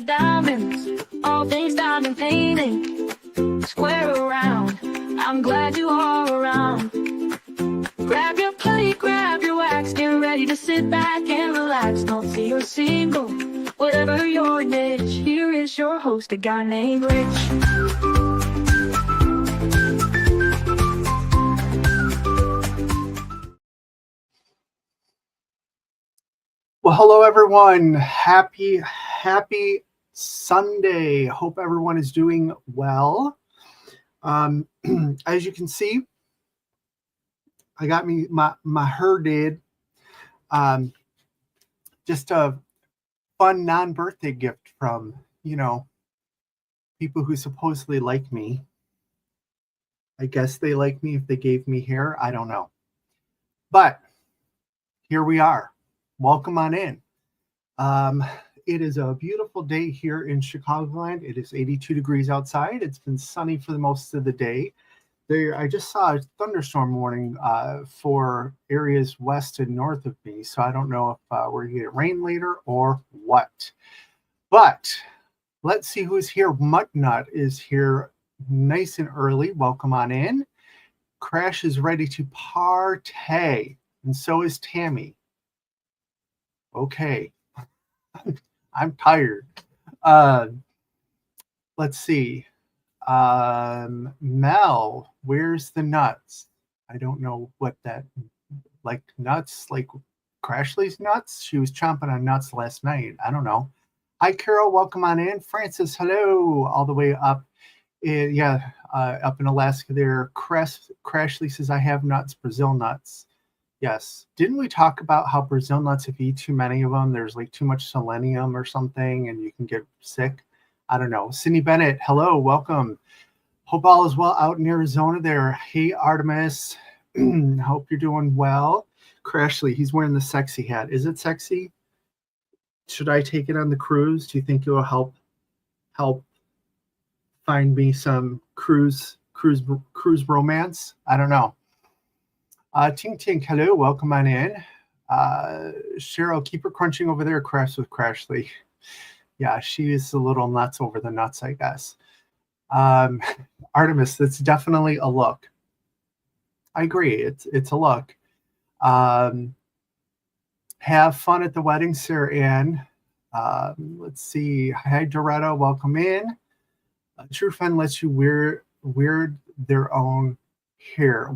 like diamonds, all things diamond painting. Square around, I'm glad you are around. Grab your plate, grab your wax, get ready to sit back and relax. Don't see you're single, whatever your niche. Here is your host, a guy named Rich. Well, hello everyone. Happy Sunday. Hope everyone is doing well. As you can see, I got me my hair did. Just a fun non-birthday gift from, people who supposedly like me. I guess they like me if they gave me hair. I don't know. But here we are. Welcome on in. It is a beautiful day here in Chicagoland. It is 82 degrees outside. It's been sunny for the most of the day. I just saw a thunderstorm warning for areas west and north of me. So I don't know if we're going to get rain later or what. But let's see who's here. Muttnut is here nice and early. Welcome on in. Crash is ready to partay. And so is Tammy. Okay. I'm tired. Let's see. Mel, where's the nuts? I don't know what that, like nuts, like Crashly's nuts? She was chomping on nuts last night. I don't know. Hi, Carol. Welcome on in. Francis, hello. All the way up. Up in Alaska there. Crashly says, I have nuts, Brazil nuts. Yes. Didn't we talk about how Brazil nuts, if you eat too many of them, there's like too much selenium or something and you can get sick? I don't know. Sydney Bennett, hello, welcome. Hope all is well out in Arizona there. Hey, Artemis. Hope you're doing well. Crashly, he's wearing the sexy hat. Is it sexy? Should I take it on the cruise? Do you think it will help find me some cruise romance? I don't know. Tink Tink, hello, welcome on in. Cheryl, keep her crunching over there, Crash with Crashly. Yeah, she is a little nuts over the nuts, I guess. Artemis, that's definitely a look. I agree, it's a look. Have fun at the wedding, Sarah Ann. Let's see. Hi, Doretta, welcome in. True Fun lets you wear their own hair.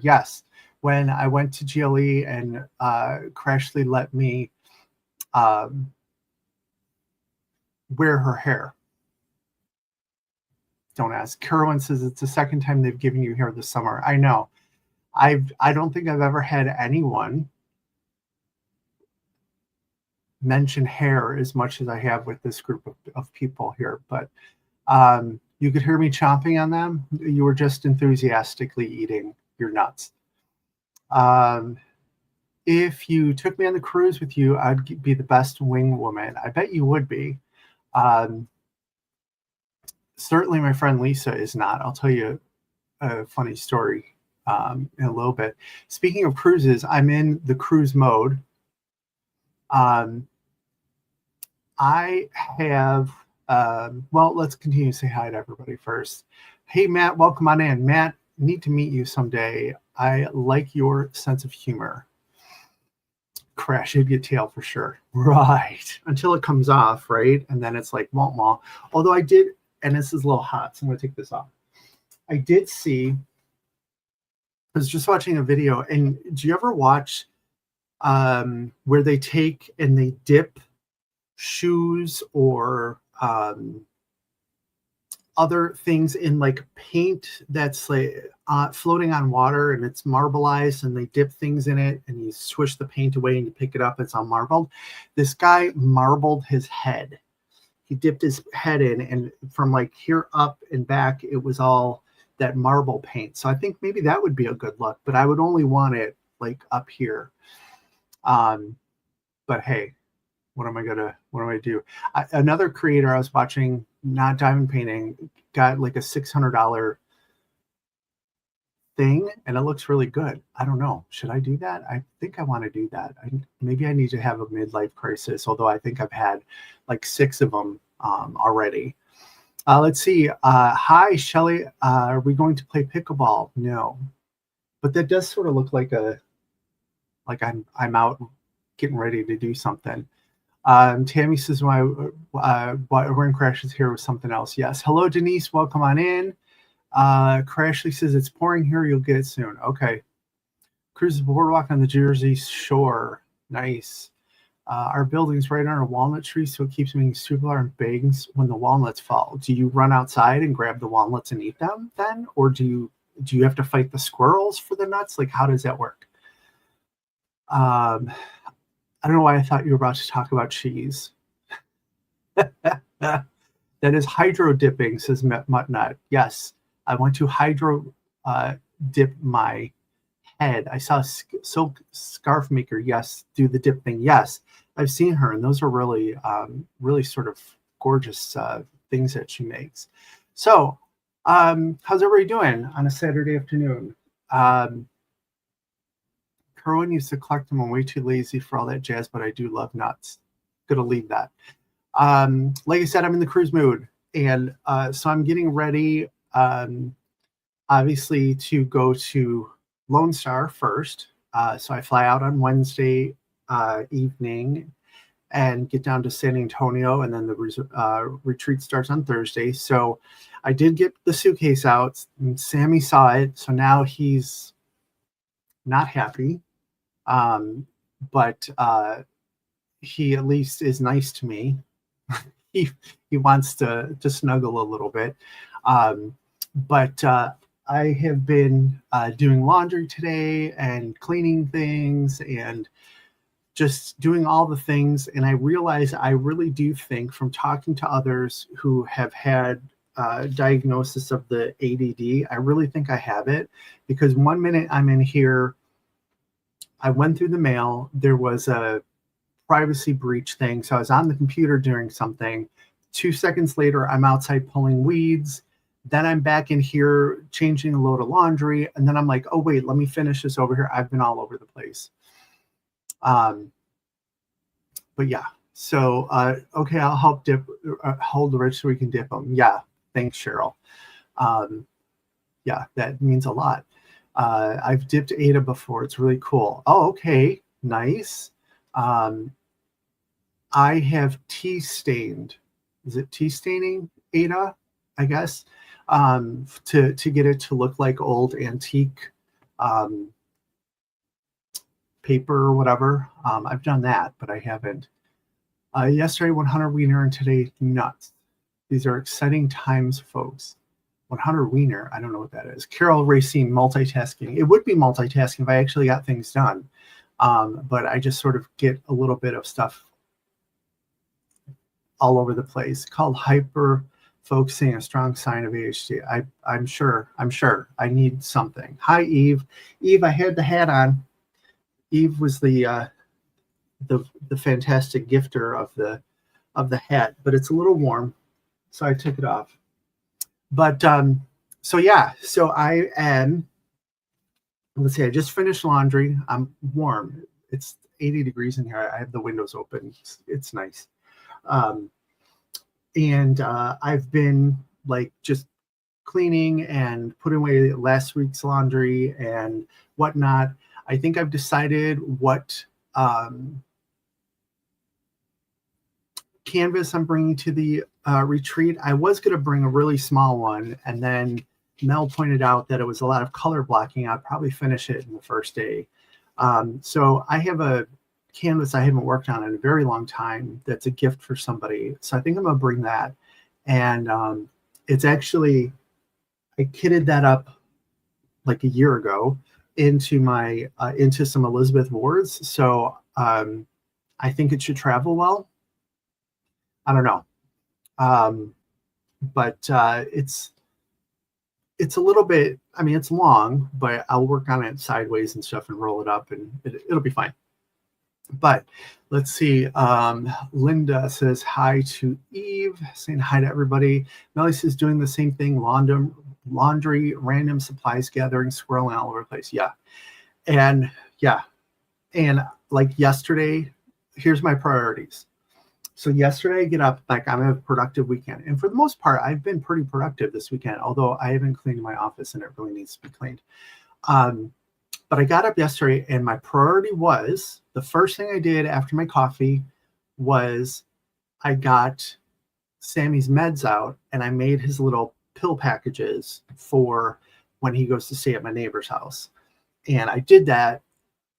Yes. When I went to GLE and Crashly let me wear her hair. Don't ask. Carolyn says it's the second time they've given you hair this summer. I know. I don't think I've ever had anyone mention hair as much as I have with this group of people here. But you could hear me chomping on them. You were just enthusiastically eating your nuts. If you took me on the cruise with you, I'd be the best wing woman. I bet you would be. Certainly my friend Lisa is not. I'll tell you a funny story in a little bit. Speaking of cruises, I'm in the cruise mode. I have, well, let's continue to say hi to everybody first. Hey, Matt, welcome on in. Matt, need to meet you someday. I like your sense of humor. Crash, you'd get tail for sure. Right. Until it comes off, right? And then it's like, wah. Although I did, and this is a little hot, so I'm going to take this off. I did see, I was just watching a video, and do you ever watch where they take and they dip shoes or other things in like paint that's like floating on water and it's marbleized, and they dip things in it and you swish the paint away and you pick it up, it's all marbled. This guy marbled his head. He dipped his head in, and from like here up and back, it was all that marble paint. So I think maybe that would be a good look, but I would only want it like up here. But hey, what am I gonna do? Another creator I was watching, not diamond painting, got like a $600 thing, and it looks really good. I don't know. Should I do that? I think I want to do that. Maybe I need to have a midlife crisis, although I think I've had like 6 of them already. Let's see. Hi, Shelly. Are we going to play pickleball? No, but that does sort of look like I'm out getting ready to do something. Tammy says, why Rain Crashes here with something else. Yes. Hello, Denise. Welcome on in. Crashly says, it's pouring here. You'll get it soon. Okay. Cruise the boardwalk on the Jersey Shore. Nice. Our building's right under a walnut tree, so it keeps making super large bangs when the walnuts fall. Do you run outside and grab the walnuts and eat them then? Or do you have to fight the squirrels for the nuts? Like, how does that work? I don't know why I thought you were about to talk about cheese. That is hydro dipping, says Muttnut. Yes, I want to hydro dip my head. I saw Silk Scarf Maker, yes, do the dip thing. Yes, I've seen her, and those are really, really sort of gorgeous things that she makes. So, how's everybody doing on a Saturday afternoon? Kerwin used to collect them. I'm way too lazy for all that jazz, but I do love nuts. Gonna leave that. Like I said, I'm in the cruise mood, and so I'm getting ready, obviously, to go to Lone Star first. So I fly out on Wednesday evening and get down to San Antonio, and then the retreat starts on Thursday. So I did get the suitcase out, and Sammy saw it, so now he's not happy. But he at least is nice to me. he wants to snuggle a little bit. But I have been doing laundry today and cleaning things and just doing all the things. And I realize I really do think, from talking to others who have had diagnosis of the ADD, I really think I have it, because one minute I'm in here, I went through the mail, there was a privacy breach thing, so I was on the computer doing something. 2 seconds later, I'm outside pulling weeds. Then I'm back in here changing a load of laundry, and then I'm like, oh wait, let me finish this over here. I've been all over the place. But yeah, so okay, I'll help hold the rich so we can dip them. Yeah, thanks, Cheryl. Yeah, that means a lot. I've dipped Ada before. It's really cool. Oh, okay, nice. I have tea stained. Is it tea staining Ada? I guess, to get it to look like old antique paper or whatever. I've done that, but I haven't. Yesterday 100 wiener and today nuts. These are exciting times, folks. 100 wiener, I don't know what that is. Carol Racine, multitasking. It would be multitasking if I actually got things done. But I just sort of get a little bit of stuff all over the place. Called hyper focusing, a strong sign of ADHD. I'm sure I need something. Hi, Eve. Eve, I had the hat on. Eve was the fantastic gifter of the hat, but it's a little warm, so I took it off. But so yeah, so I am. Let's see. I just finished laundry. I'm warm. It's 80 degrees in here. I have the windows open. It's nice. And I've been like just cleaning and putting away last week's laundry and whatnot. I think I've decided what canvas I'm bringing to the retreat. I was going to bring a really small one, and then Mel pointed out that it was a lot of color blocking. I'd probably finish it in the first day. So I have a canvas I haven't worked on in a very long time that's a gift for somebody. So I think I'm going to bring that. And it's actually, I kitted that up like a year ago into my into some Elizabeth Wards. So I think it should travel well. I don't know. But it's a little bit, I mean, it's long, but I'll work on it sideways and stuff and roll it up, and it'll be fine. But let's see. Linda says hi to Eve, saying hi to everybody. Melly says doing the same thing, laundry, random supplies gathering, squirreling all over the place. Yeah. And like yesterday, here's my priorities. So yesterday I get up, like I'm a productive weekend. And for the most part, I've been pretty productive this weekend, although I haven't cleaned my office and it really needs to be cleaned. But I got up yesterday and my priority was, the first thing I did after my coffee was I got Sammy's meds out and I made his little pill packages for when he goes to stay at my neighbor's house. And I did that.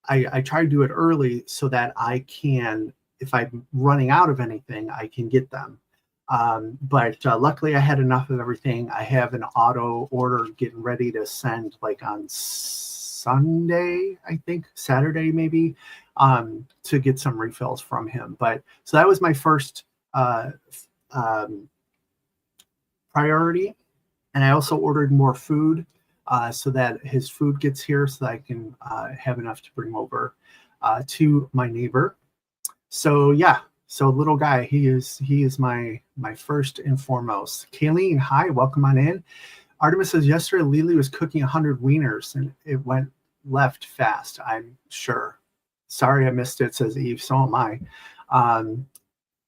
I try to do it early so that I can, if I'm running out of anything, I can get them. But luckily I had enough of everything. I have an auto order getting ready to send like on Sunday, I think, Saturday maybe, to get some refills from him. But so that was my first priority. And I also ordered more food so that his food gets here so that I can have enough to bring over to my neighbor. So yeah, so little guy, he is my first and foremost. Kayleen, hi, welcome on in. Artemis says yesterday Lily was cooking 100 wieners and it went left fast, I'm sure. Sorry I missed it, says Eve. So am I.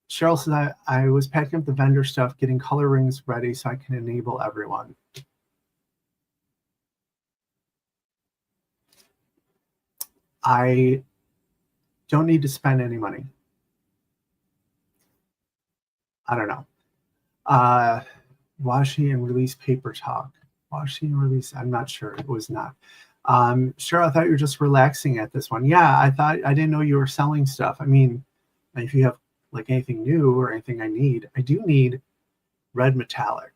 Cheryl says I was packing up the vendor stuff, getting color rings ready so I can enable everyone. I don't need to spend any money. I don't know. Washing and release paper talk. Washing and release, I'm not sure. It was not. Cheryl, I thought you were just relaxing at this one. Yeah, I didn't know you were selling stuff. I mean, if you have like anything new or anything I do need red metallic.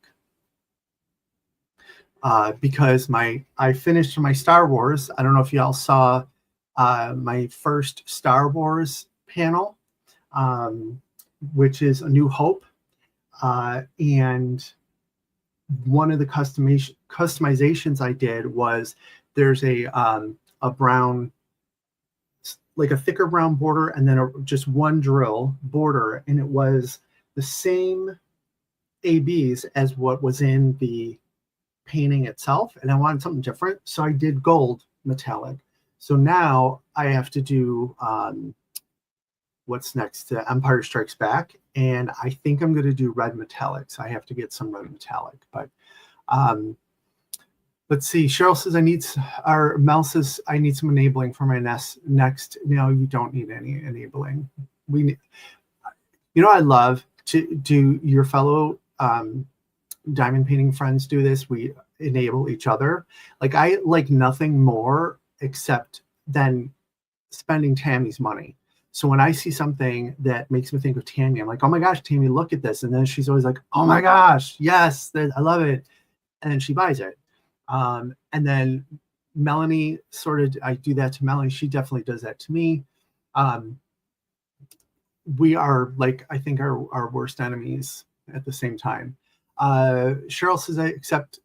Because I finished my Star Wars. I don't know if y'all saw my first Star Wars panel, which is A New Hope. And one of the customizations I did was there's a brown, like a thicker brown border, and then just one drill border, and it was the same ABs as what was in the painting itself, and I wanted something different, so I did gold metallic. So now I have to do what's next, Empire Strikes Back, and I think I'm going to do red metallic, so I have to get some red metallic. But let's see. Cheryl says Mel says I need some enabling for my next. No, you don't need any enabling. I love to do your fellow diamond painting friends do this. We enable each other. Like I like nothing more except than spending Tammy's money. So when I see something that makes me think of Tammy, I'm like, oh my gosh, Tammy, look at this. And then she's always like, oh my gosh, yes, I love it. And then she buys it. And then Melanie I do that to Melanie. She definitely does that to me. We are like, I think our worst enemies at the same time. Cheryl says, except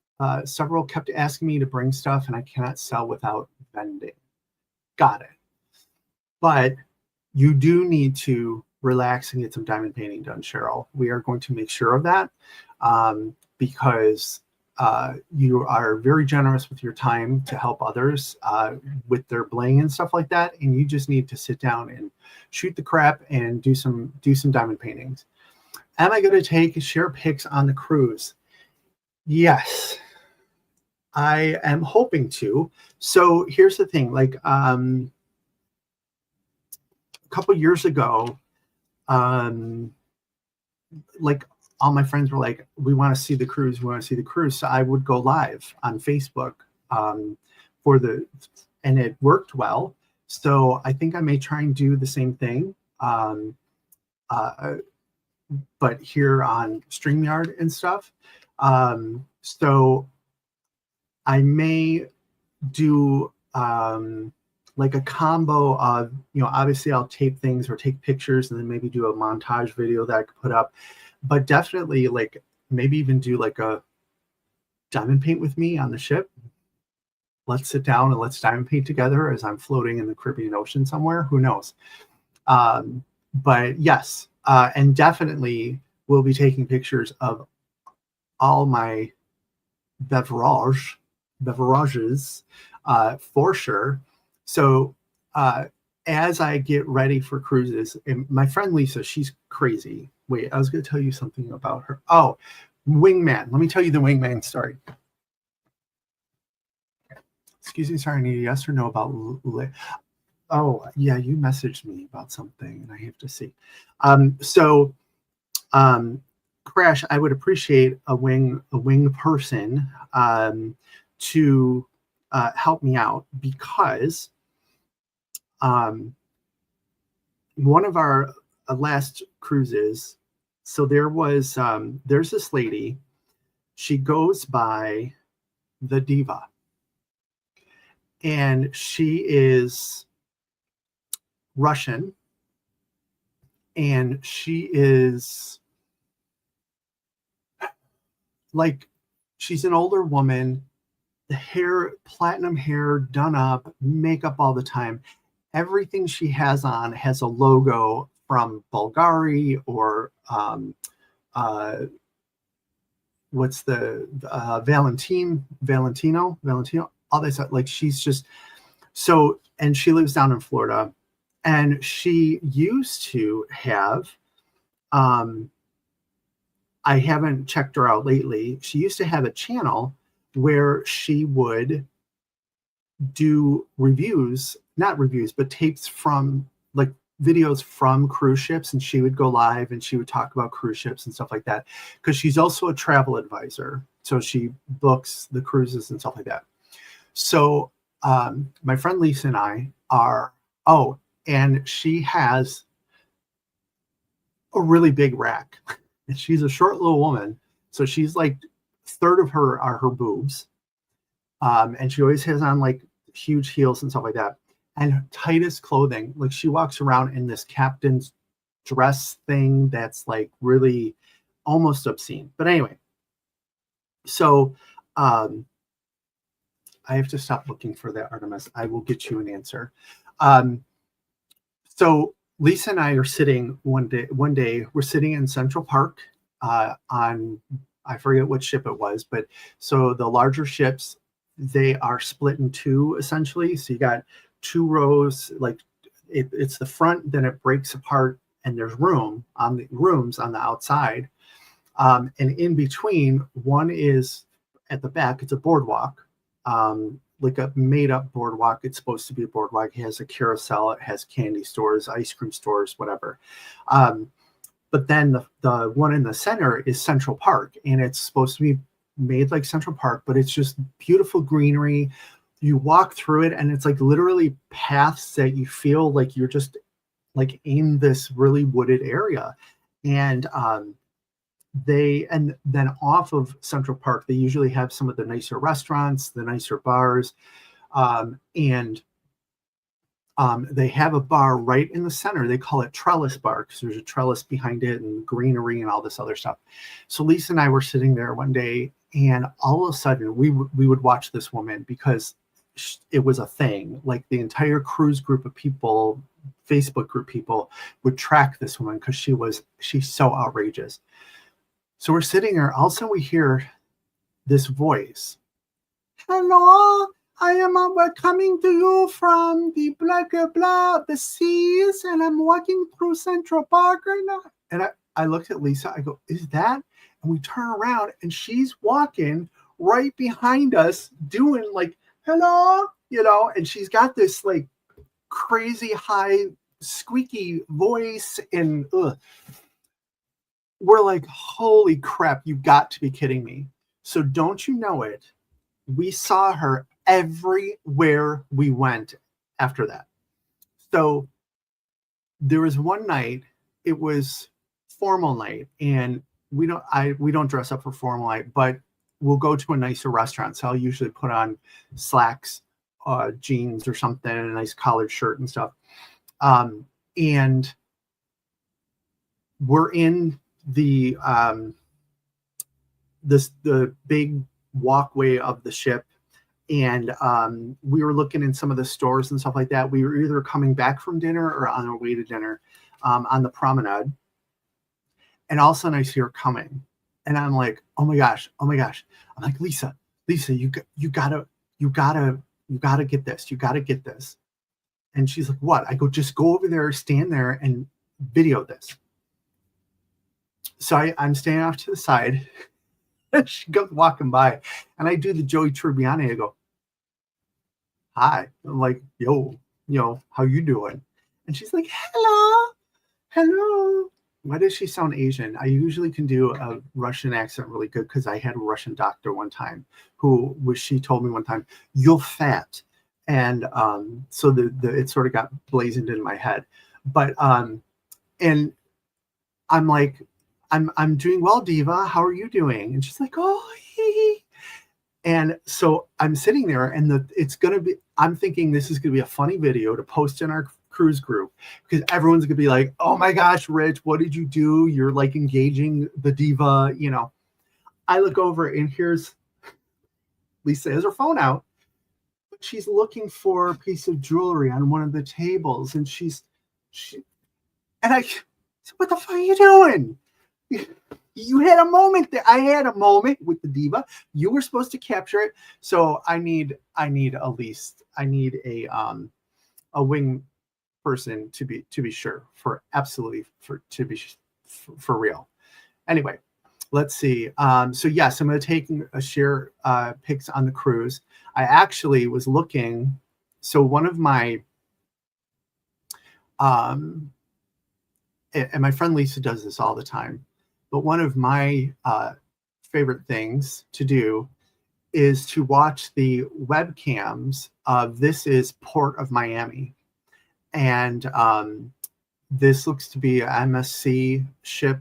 several kept asking me to bring stuff and I cannot sell without vending. Got it. But you do need to relax and get some diamond painting done, Cheryl. We are going to make sure of that because you are very generous with your time to help others with their bling and stuff like that. And you just need to sit down and shoot the crap and do some diamond paintings. Am I going to share pics on the cruise? Yes, I am hoping to. So here's the thing, like a couple years ago, like all my friends were like, we want to see the cruise. So I would go live on Facebook and it worked well. So I think I may try and do the same thing. But here on StreamYard and stuff. So I may do like a combo of, obviously I'll tape things or take pictures and then maybe do a montage video that I could put up, but definitely like maybe even do like a diamond paint with me on the ship. Let's sit down and let's diamond paint together as I'm floating in the Caribbean Ocean somewhere. Who knows? But yes, and definitely we'll be taking pictures of all my beverages, for sure. So as I get ready for cruises, and my friend Lisa, she's crazy. Wait, I was going to tell you something about her. Oh, wingman. Let me tell you the wingman story. Excuse me, sorry, I need a yes or no about. Oh, yeah, you messaged me about something, and I have to see. So, Crash, I would appreciate a wing person to help me out because one of our last cruises, so there's this lady, she goes by the Diva, and she is Russian, and she is like, she's an older woman, the hair, platinum hair, done up, makeup all the time. Everything she has on has a logo from Bulgari or what's the Valentino, all this. Like, she's just so, and she lives down in Florida, and she used to have, I haven't checked her out lately. She used to have a channel where she would do reviews, not reviews, but tapes from, like, videos from cruise ships, and she would go live and she would talk about cruise ships and stuff like that, because she's also a travel advisor, so she books the cruises and stuff like that. So my friend Lisa and I are, and she has a really big rack, and she's a short little woman, so she's like, third of her are her boobs, and she always has on like huge heels and stuff like that, and tightest clothing. Like, she walks around in this captain's dress thing that's like really almost obscene. But anyway, so I have to stop looking for that, Artemis. I will get you an answer. So Lisa and I are sitting one day we're sitting in Central Park on, I forget what ship it was, but so the larger ships, they are split in two essentially. So you got two rows, like it's the front, then it breaks apart, and there's rooms on the outside. And in between, one is at the back, it's a boardwalk, like a made up boardwalk. It's supposed to be a boardwalk. It has a carousel, it has candy stores, ice cream stores, whatever. But then the one in the center is Central Park, and it's supposed to be made like Central Park, but it's just beautiful greenery. You walk through it, and it's like literally paths that you feel like you're just like in this really wooded area. And and then off of Central Park, they usually have some of the nicer restaurants, the nicer bars, and they have a bar right in the center. They call it Trellis Bar because there's a trellis behind it and greenery and all this other stuff. So Lisa and I were sitting there one day, and all of a sudden we would watch this woman because it was a thing. Like, the entire cruise group of people, Facebook group people, would track this woman because she's so outrageous. So we're sitting there. All of a sudden we hear this voice. Hello, I am coming to you from the blah, blah, blah, the seas, and I'm walking through Central Park right now. And I looked at Lisa. I go, is that? And we turn around, and she's walking right behind us doing like, hello, and she's got this like crazy high squeaky voice, and we're like, holy crap, you got to be kidding me. So don't you know it, we saw her everywhere we went after that. So there was one night, it was formal night, and we don't dress up for formal night, but we'll go to a nicer restaurant. So I'll usually put on slacks, jeans or something, and a nice collared shirt and stuff. And we're in the the big walkway of the ship, and we were looking in some of the stores and stuff like that. We were either coming back from dinner or on our way to dinner, on the promenade, and all of a sudden I see her coming, and I'm like, oh my gosh. I'm like, Lisa, Lisa, you gotta get this. You gotta get this. And she's like, what? I go, just go over there, stand there, and video this. So I'm standing off to the side. She goes walking by, and I do the Joey Tribbiani. I go, hi. I'm like, yo, how you doing? And she's like, hello, hello. Why does she sound Asian? I usually can do a Russian accent really good because I had a Russian doctor one time she told me one time, you're fat. And so it sort of got blazoned in my head. But and I'm like, I'm doing well, Diva. How are you doing? And she's like, oh, hee. And so I'm sitting there, and I'm thinking this is going to be a funny video to post in our cruise group, because everyone's going to be like, oh my gosh, Rich, what did you do? You're like engaging the diva, I look over, and here's Lisa has her phone out. She's looking for a piece of jewelry on one of the tables, and and I said, what the fuck are you doing? You had a moment there. I had a moment with the diva. You were supposed to capture it. So I need a wing person to be sure, for real. Anyway, let's see. So yes, I'm going to take a share pics on the cruise. I actually was looking. So one of my and my friend Lisa does this all the time, but one of my favorite things to do is to watch the webcams of This Is Port of Miami. And this looks to be an MSC ship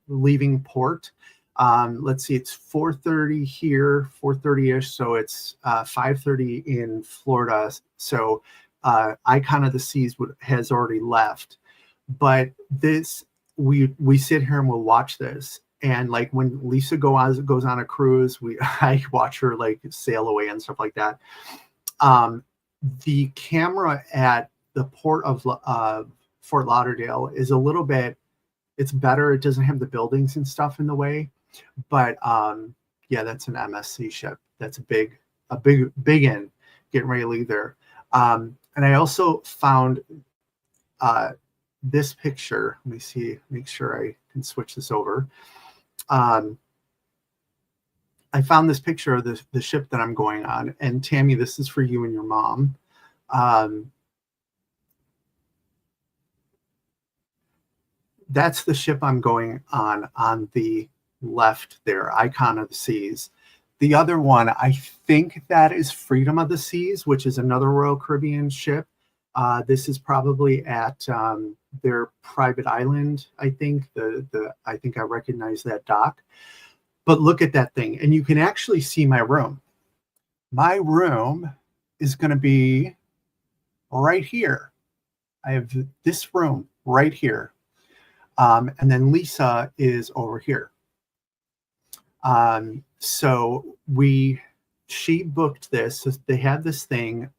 leaving port. Let's see, it's 4:30 here, 4:30-ish, so it's 5:30 in Florida. So Icon of the Seas has already left. But this, we sit here and we'll watch this. And like when Lisa goes on a cruise, I watch her like sail away and stuff like that. The camera at the port of Fort Lauderdale is a little bit, it's better. It doesn't have the buildings and stuff in the way. But yeah, that's an MSC ship. That's a big in getting ready to leave there. And I also found this picture. Let me see, make sure I can switch this over. I found this picture of the ship that I'm going on. And Tammy, this is for you and your mom. That's the ship I'm going on the left there, Icon of the Seas. The other one, I think that is Freedom of the Seas, which is another Royal Caribbean ship. This is probably at their private island, I think. I think I recognize that dock. But look at that thing, and you can actually see my room. My room is going to be right here. I have this room right here. And then Lisa is over here. So she booked this. So they had this thing.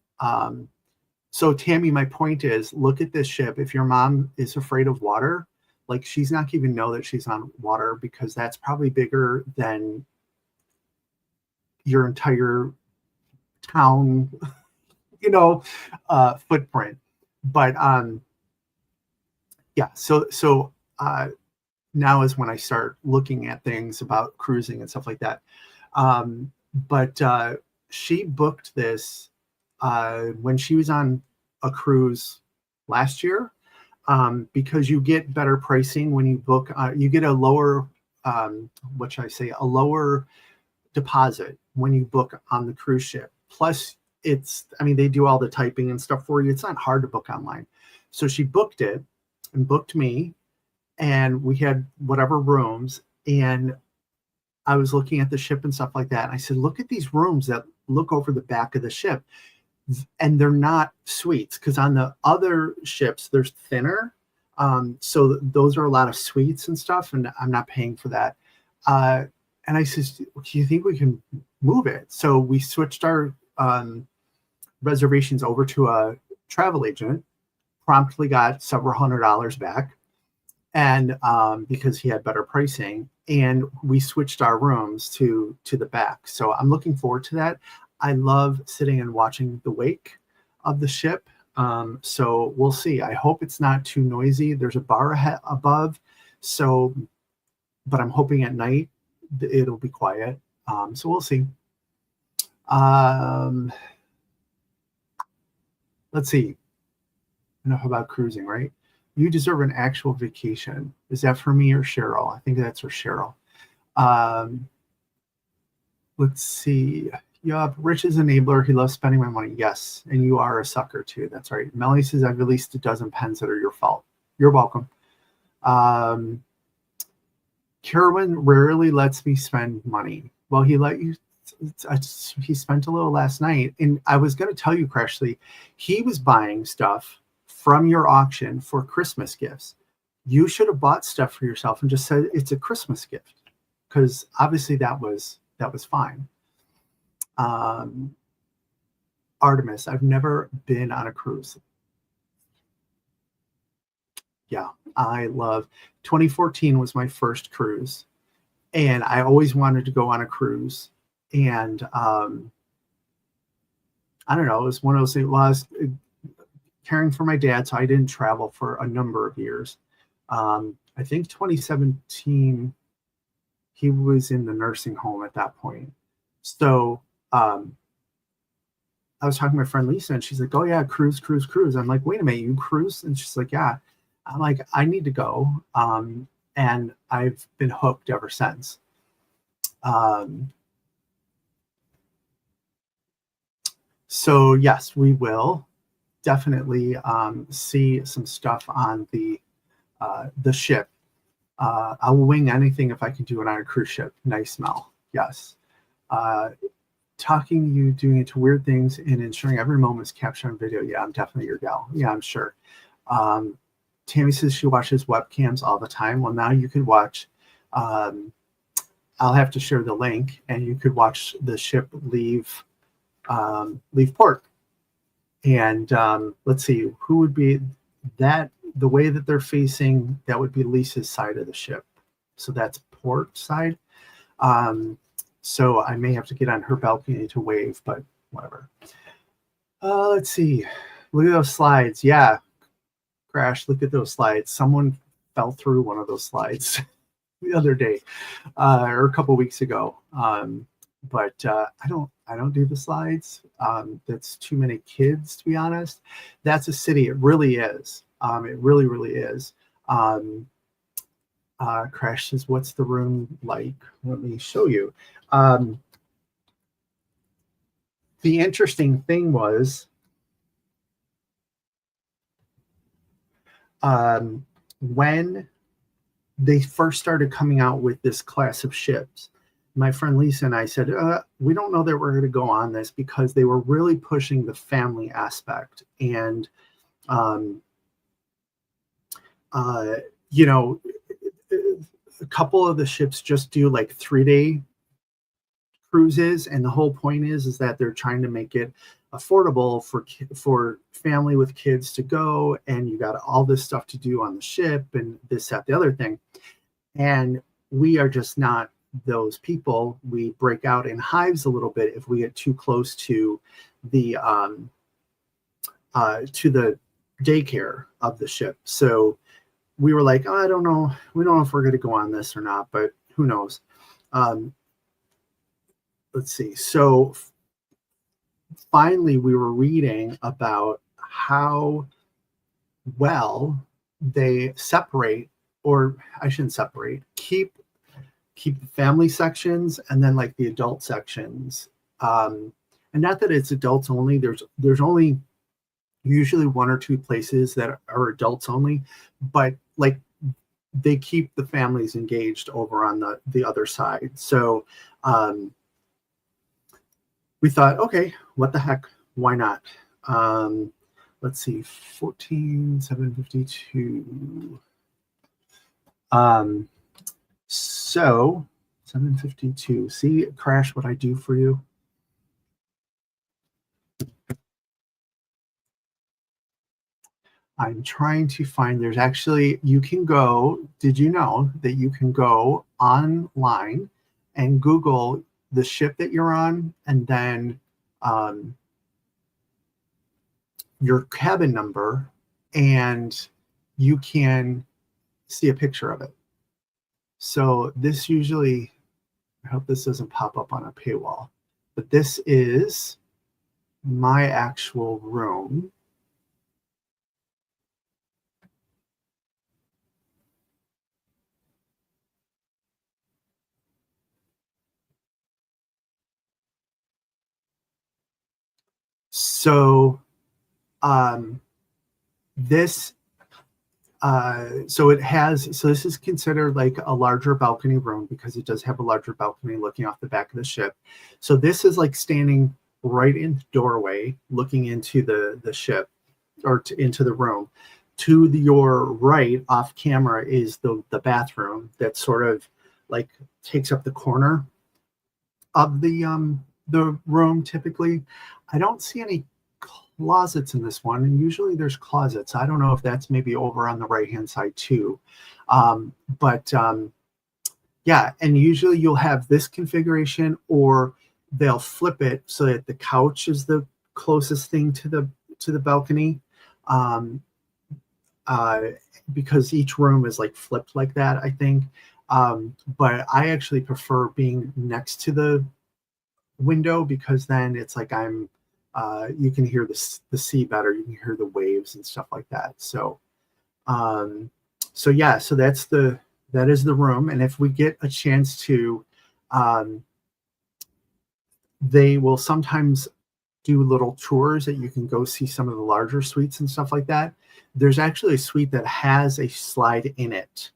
So Tammy, my point is, look at this ship. If your mom is afraid of water, like she's not going to even know that she's on water, because that's probably bigger than your entire town, footprint. But yeah, so now is when I start looking at things about cruising and stuff like that. But she booked this when she was on a cruise last year, because you get better pricing when you book. You get a lower, a lower deposit when you book on the cruise ship. Plus, they do all the typing and stuff for you. It's not hard to book online. So she booked it and booked me, and we had whatever rooms. And I was looking at the ship and stuff like that. And I said, look at these rooms that look over the back of the ship. And they're not suites, because on the other ships, there's thinner. So those are a lot of suites and stuff, and I'm not paying for that. And I said, do you think we can move it? So we switched our reservations over to a travel agent, promptly got several $100s back. And because he had better pricing. and we switched our rooms to the back. So I'm looking forward to that. I love sitting and watching the wake of the ship. So we'll see. I hope it's not too noisy. There's a bar above, so, but I'm hoping at night it'll be quiet. So we'll see. Let's see. Enough about cruising, right? You deserve an actual vacation. Is that for me or Cheryl? I think that's for Cheryl. Let's see. Yup, Rich is an enabler. He loves spending my money. Yes, and you are a sucker too. That's right. Melanie says, I've released a dozen pens that are your fault. You're welcome. Kerwin rarely lets me spend money. Well, he let you. He spent a little last night, and I was going to tell you, Crashly, he was buying stuff from your auction for Christmas gifts. You should have bought stuff for yourself and just said it's a Christmas gift, because obviously that was fine. Artemis, I've never been on a cruise. Yeah, I love 2014 was my first cruise, and I always wanted to go on a cruise. And I don't know, it was one of those things. Well, I was caring for my dad, so I didn't travel for a number of years. I think 2017, he was in the nursing home at that point. So I was talking to my friend Lisa, and she's like, oh yeah, cruise. I'm like, wait a minute, you cruise? And she's like, yeah. I'm like, I need to go. And I've been hooked ever since. So yes, we will definitely see some stuff on the ship. I'll wing anything if I can do it on a cruise ship. Nice smell. Yes. Talking you doing it to weird things and ensuring every moment is captured on video. Yeah, I'm definitely your gal. Yeah, I'm sure. Tammy says she watches webcams all the time. Well, now you can watch. I'll have to share the link, and you could watch the ship leave port. And let's see, who would be that? The way that they're facing, that would be Lisa's side of the ship. So that's port side. So I may have to get on her balcony to wave, but whatever. Let's see. Look at those slides. Yeah, Crash, look at those slides. Someone fell through one of those slides the other day, or a couple weeks ago. But I don't do the slides. That's too many kids, to be honest. That's a city. It really is. It really, really is. Crash says, what's the room like? Let me show you. The interesting thing was, when they first started coming out with this class of ships, my friend Lisa and I said, we don't know that we're going to go on this, because they were really pushing the family aspect. And, you know, a couple of the ships just do like 3-day cruises. And the whole point is that they're trying to make it affordable for family with kids to go. And you got all this stuff to do on the ship and this, that, the other thing. And we are just not those people. We break out in hives a little bit if we get too close to the daycare of the ship. So we were like, oh, I don't know. We don't know if we're going to go on this or not, but who knows? Let's see. So finally, we were reading about how well they separate, or I shouldn't separate, keep the family sections and then like the adult sections. And not that it's adults only. There's only usually 1 or 2 places that are adults only, but like they keep the families engaged over on the other side. So we thought, okay, what the heck? Why not? Let's see, 14,752. So 752. See, Crash, what I do for you? I'm trying to find, there's actually, you can go, did you know that you can go online and Google the ship that you're on and then your cabin number, and you can see a picture of it. So this usually, I hope this doesn't pop up on a paywall, but this is my actual room. So this so it has, so this is considered like a larger balcony room because it does have a larger balcony looking off the back of the ship. So this is like standing right in the doorway looking into the ship, or into the room. To your right off camera is the bathroom that sort of like takes up the corner of the room. Typically I don't see any closets in this one, and usually there's closets. I don't know if that's maybe over on the right hand side too, but yeah, and usually you'll have this configuration, or they'll flip it so that the couch is the closest thing to the balcony, um, because each room is like flipped like that, I think. But I actually prefer being next to the window because then it's like I'm you can hear the sea better, you can hear the waves and stuff like that. So so yeah, so that is the room. And if we get a chance to, they will sometimes do little tours that you can go see some of the larger suites and stuff like that. There's actually a suite that has a slide in it,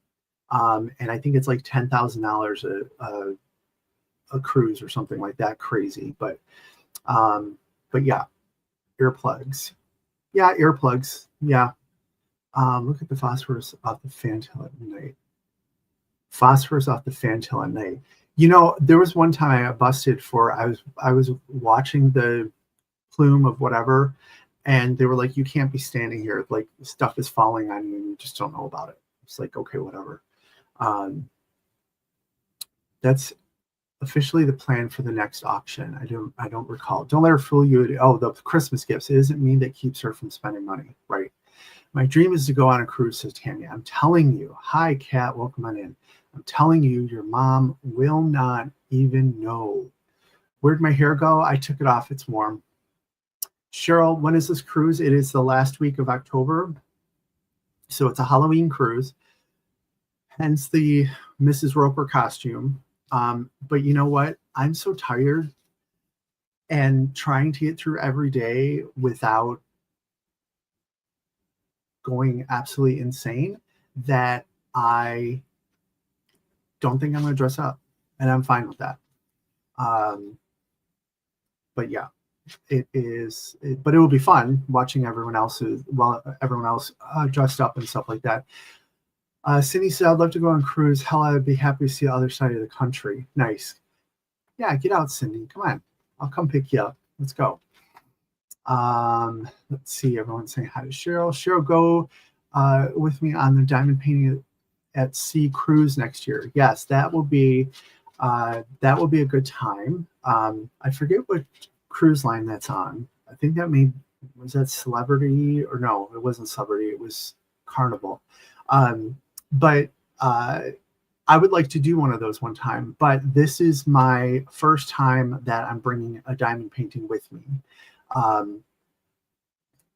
and I think it's like $10,000 a cruise or something like that, crazy. But yeah, earplugs. Yeah, earplugs. Yeah. Look at the phosphorus off the fantail at night. Phosphorus off the fantail at night. You know, there was one time I busted for, I was watching the plume of whatever, and they were like, you can't be standing here, like stuff is falling on you and you just don't know about it. It's like, okay, whatever. That's officially the plan for the next auction. I don't recall. Don't let her fool you. Oh, the Christmas gifts. It doesn't mean that keeps her from spending money, right? My dream is to go on a cruise, says Tanya. I'm telling you. Hi, Kat. Welcome on in. I'm telling you, your mom will not even know. Where'd my hair go? I took it off. It's warm. Cheryl, when is this cruise? It is the last week of October. So it's a Halloween cruise. Hence the Mrs. Roper costume. But you know what? I'm so tired and trying to get through every day without going absolutely insane that I don't think I'm going to dress up, and I'm fine with that. But yeah, it will be fun watching everyone else dressed up and stuff like that. Cindy said, I'd love to go on cruise. Hell, I'd be happy to see the other side of the country. Nice. Yeah, get out, Cindy. Come on. I'll come pick you up. Let's go. Let's see. Everyone's saying hi to Cheryl. Cheryl, go with me on the diamond painting at sea cruise next year. Yes, that will be a good time. I forget what cruise line that's on. I think was that Celebrity, or no, it wasn't Celebrity. It was Carnival. But I would like to do one of those one time, but this is my first time that I'm bringing a diamond painting with me.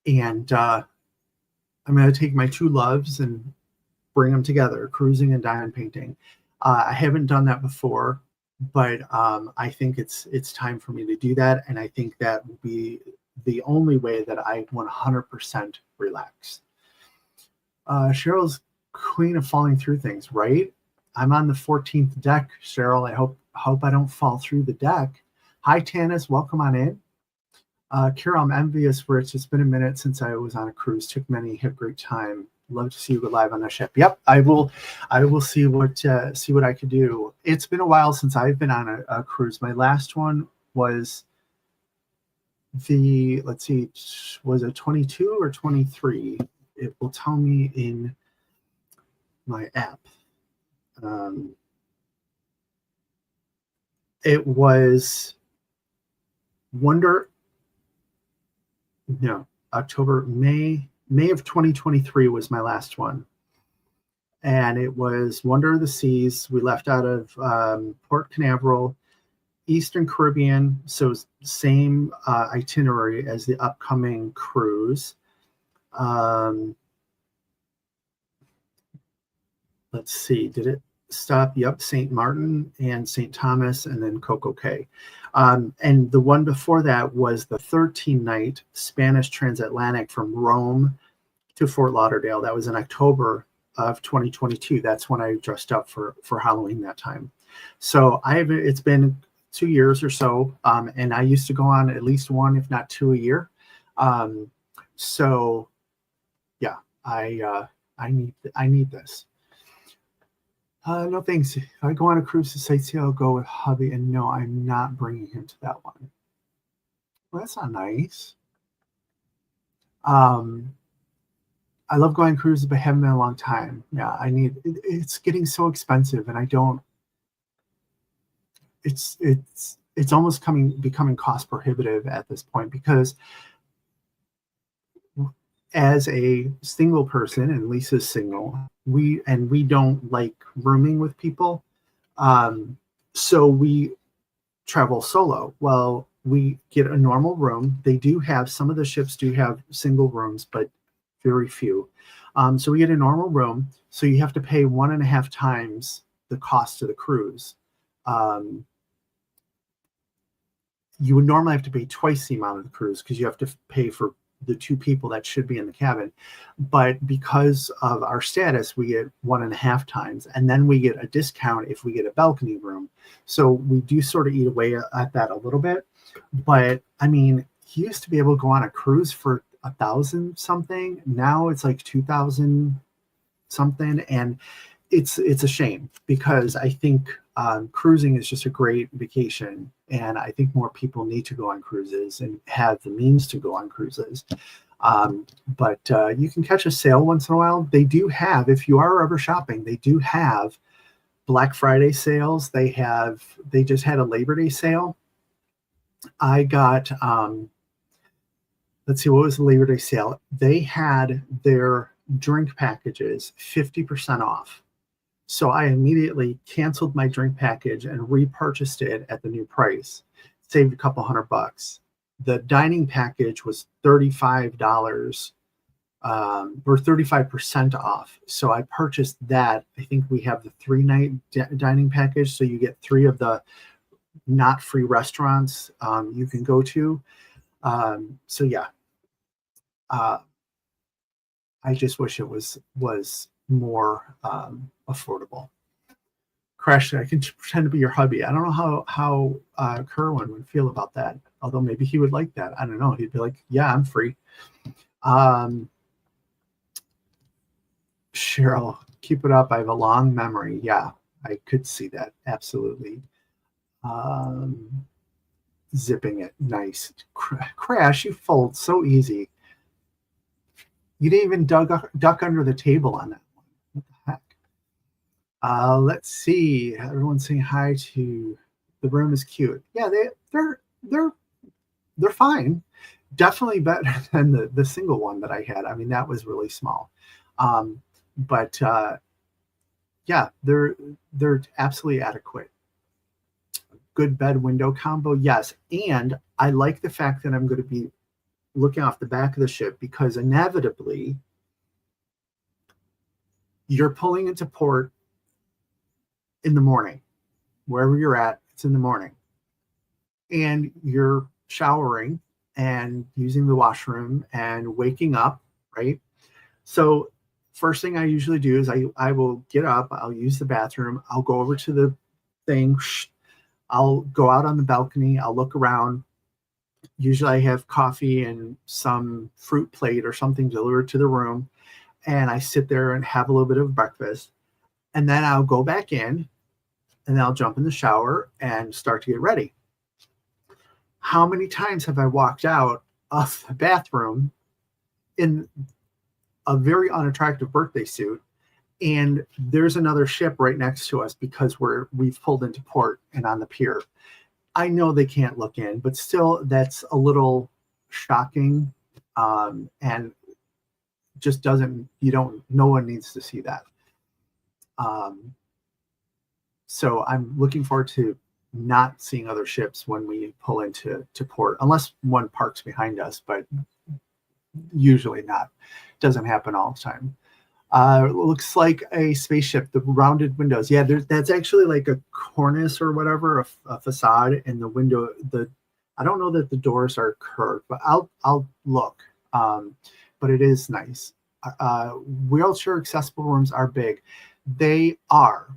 And I'm going to take my two loves and bring them together, cruising and diamond painting. I haven't done that before, but I think it's time for me to do that. And I think that will be the only way that I 100% relax. Cheryl's queen of falling through things, right? I'm on the 14th deck, Cheryl. I hope I don't fall through the deck. Hi, Tanis. Welcome on in. Carol, I'm envious, Rich. It's been a minute since I was on a cruise. Took many, had a great time. Love to see you live on the ship. Yep, I will see what I could do. It's been a while since I've been on a cruise. My last one was was it 22 or 23? it will tell me in my app. It was May of 2023 was my last one. And it was Wonder of the Seas. We left out of Port Canaveral, Eastern Caribbean, so same itinerary as the upcoming cruise. Let's see, did it stop? Yep, St. Martin and St. Thomas, and then Coco Cay. And the one before that was the 13-night Spanish transatlantic from Rome to Fort Lauderdale. That was in October of 2022. That's when I dressed up for Halloween that time. So it's been 2 years or so, and I used to go on at least one, if not two a year. So yeah, I need this. No thanks. If I go on a cruise to sightsee, I'll go with hubby, and no, I'm not bringing him to that one. Well, that's not nice. I love going on cruises, but haven't been a long time. Yeah, it's getting so expensive, and I don't. It's almost becoming cost prohibitive at this point, because as a single person, and Lisa's single, we don't like rooming with people, so we travel solo. Well, we get a normal room. They do have, some of the ships do have single rooms, but very few. So we get a normal room. So you have to pay 1.5 times the cost of the cruise. You would normally have to pay twice the amount of the cruise, because you have to pay for the 2 people that should be in the cabin. But because of our status, we get 1.5 times, and then we get a discount if we get a balcony room. So we do sort of eat away at that a little bit. But I mean, he used to be able to go on a cruise for 1,000 something. Now it's like 2,000 something, and it's a shame, because I think cruising is just a great vacation, and I think more people need to go on cruises and have the means to go on cruises. But you can catch a sale once in a while. They do have, if you are ever shopping, they do have Black Friday sales. They just had a Labor Day sale. I got, let's see, what was the Labor Day sale? They had their drink packages 50% off. So I immediately canceled my drink package and repurchased it at the new price. Saved a couple $100. The dining package was $35 or 35% off. So I purchased that. I think we have the 3-night dining package. So you get 3 of the not free restaurants you can go to. So yeah, I just wish it was more affordable. Crash, I can pretend to be your hubby. I don't know how Kerwin would feel about that. Although maybe he would like that. I don't know. He'd be like, yeah, I'm free. Cheryl, keep it up. I have a long memory. Yeah, I could see that. Absolutely. Zipping it. Nice. Crash, you fold so easy. You didn't even duck under the table on that one. What the heck? Let's see. Everyone's saying hi to the room is cute. Yeah, they're fine. Definitely better than the single one that I had. I mean, that was really small. But yeah, they're absolutely adequate. Good bed window combo, yes. And I like the fact that I'm going to be looking off the back of the ship, because inevitably you're pulling into port in the morning. Wherever you're at, it's in the morning. And you're showering and using the washroom and waking up, right? So first thing I usually do is I will get up, I'll use the bathroom, I'll go over to the thing, I'll go out on the balcony, I'll look around. Usually I have coffee and some fruit plate or something delivered to the room, and I sit there and have a little bit of breakfast, and then I'll go back in, and then I'll jump in the shower and start to get ready. How many times have I walked out of the bathroom in a very unattractive birthday suit, and there's another ship right next to us because we've pulled into port and on the pier. I know they can't look in, but still, that's a little shocking, and just doesn't. No one needs to see that. So I'm looking forward to not seeing other ships when we pull into port, unless one parks behind us, but usually not. Doesn't happen all the time. Looks like a spaceship, the rounded windows. Yeah, that's actually like a cornice or whatever, a facade, and the window. I don't know that the doors are curved, but I'll look. But it is nice. Wheelchair accessible rooms are big. They are.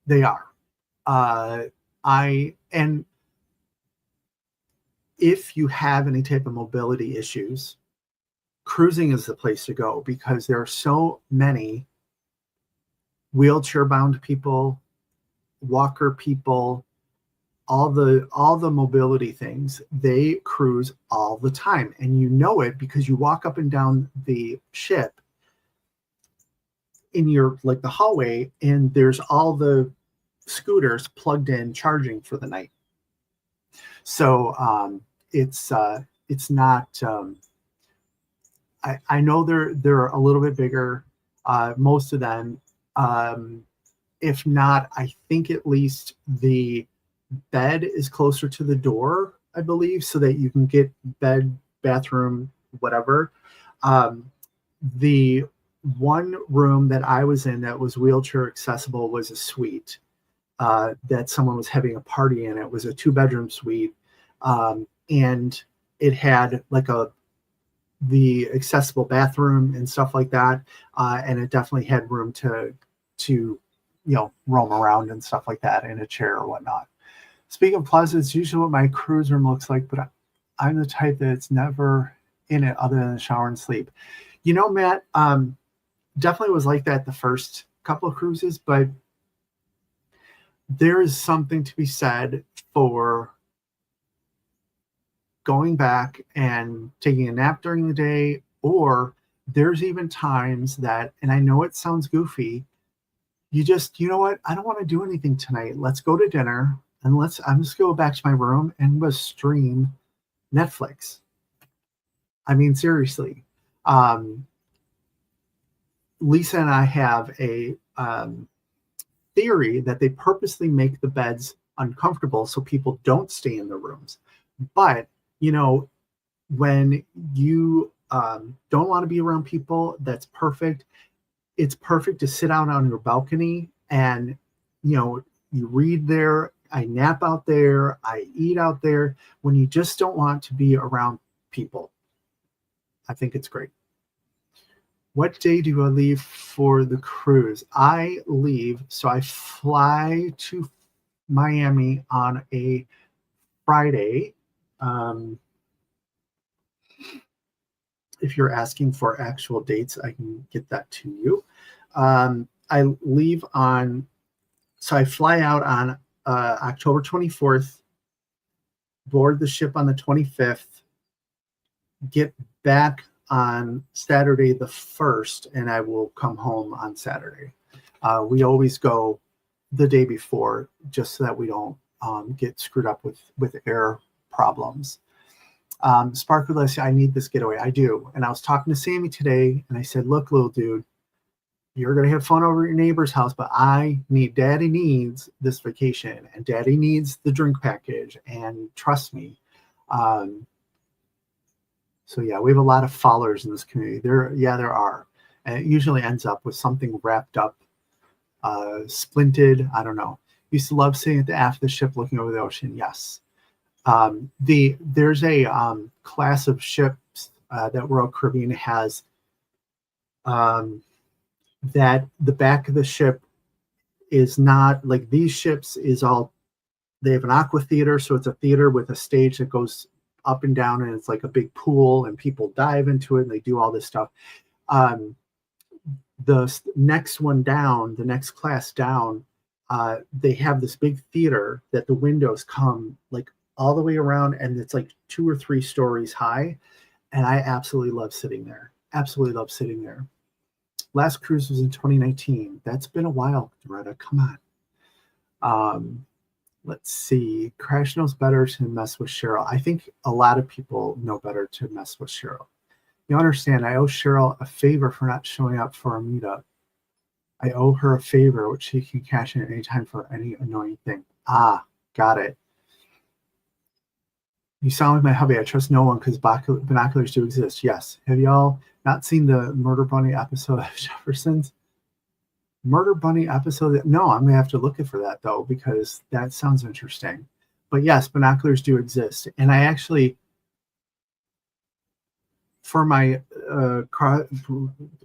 They are. And if you have any type of mobility issues, cruising is the place to go, because there are so many wheelchair bound people, walker people, all the mobility things. They cruise all the time, and you know it because you walk up and down the ship in your like the hallway, and there's all the scooters plugged in charging for the night. So it's not. I know they're a little bit bigger, most of them. If not, I think at least the bed is closer to the door, I believe, so that you can get bed, bathroom, whatever. The one room that I was in that was wheelchair accessible was a suite that someone was having a party in. It was a 2-bedroom suite, and it had like the accessible bathroom and stuff like that, and it definitely had room to roam around and stuff like that in a chair or whatnot. Speaking of closets, usually what my cruise room looks like, but I'm the type that's never in it other than shower and sleep. Matt, definitely was like that the first couple of cruises, but there is something to be said for going back and taking a nap during the day, or there's even times that, and I know it sounds goofy, you know what, I don't want to do anything tonight. Let's go to dinner and I'm just go back to my room and let's stream Netflix. I mean, seriously. Lisa and I have a theory that they purposely make the beds uncomfortable so people don't stay in the rooms. But when you don't want to be around people, that's perfect. It's perfect to sit out on your balcony and, you read there. I nap out there. I eat out there when you just don't want to be around people. I think it's great. What day do I leave for the cruise? I leave, so I fly to Miami on a Friday. If you're asking for actual dates, I can get that to you. I leave so I fly out on October 24th, board the ship on the 25th, get back on Saturday the 1st, and I will come home on Saturday. We always go the day before just so that we don't get screwed up with air problems. Sparkleless, I need this getaway. I do. And I was talking to Sammy today, and I said, look, little dude, you're going to have fun over at your neighbor's house, but Daddy needs this vacation, and Daddy needs the drink package, and trust me. So yeah, we have a lot of followers in this community. There are. And it usually ends up with something wrapped up, splinted. I don't know. Used to love sitting at the aft of the ship looking over the ocean. Yes. There's a class of ships that Royal Caribbean has that the back of the ship is not like these ships is all, they have an aqua theater. So it's a theater with a stage that goes up and down, and it's like a big pool, and people dive into it and they do all this stuff. The next one down, the next class down, they have this big theater that the windows come like all the way around, and it's like 2 or 3 stories high. and I absolutely love sitting there. Absolutely love sitting there. Last cruise was in 2019. That's been a while, Doretta. Come on. Let's see. Crash knows better to mess with Cheryl. I think a lot of people know better to mess with Cheryl. You understand, I owe Cheryl a favor for not showing up for a meetup. I owe her a favor, which she can cash in at any time for any annoying thing. Ah, got it. You sound like my hubby. I trust no one because binoculars do exist. Yes. Have y'all not seen the Murder Bunny episode of Jefferson's? Murder Bunny episode? No, I'm going to have to look for that, though, because that sounds interesting. But yes, binoculars do exist. And I actually, for my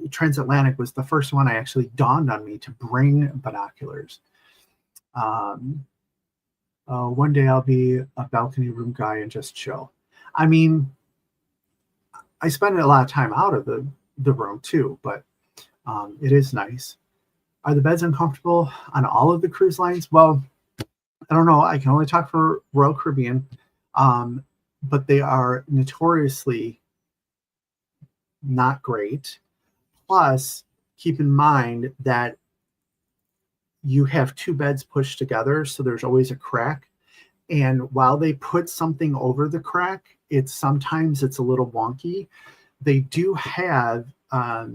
transatlantic was the first one I actually dawned on me to bring binoculars. One day I'll be a balcony room guy and just chill. I mean, I spend a lot of time out of the room too, but it is nice. Are the beds uncomfortable on all of the cruise lines? Well, I don't know. I can only talk for Royal Caribbean, but they are notoriously not great. Plus, keep in mind that you have two beds pushed together, so there's always a crack. And while they put something over the crack, sometimes it's a little wonky. They do have a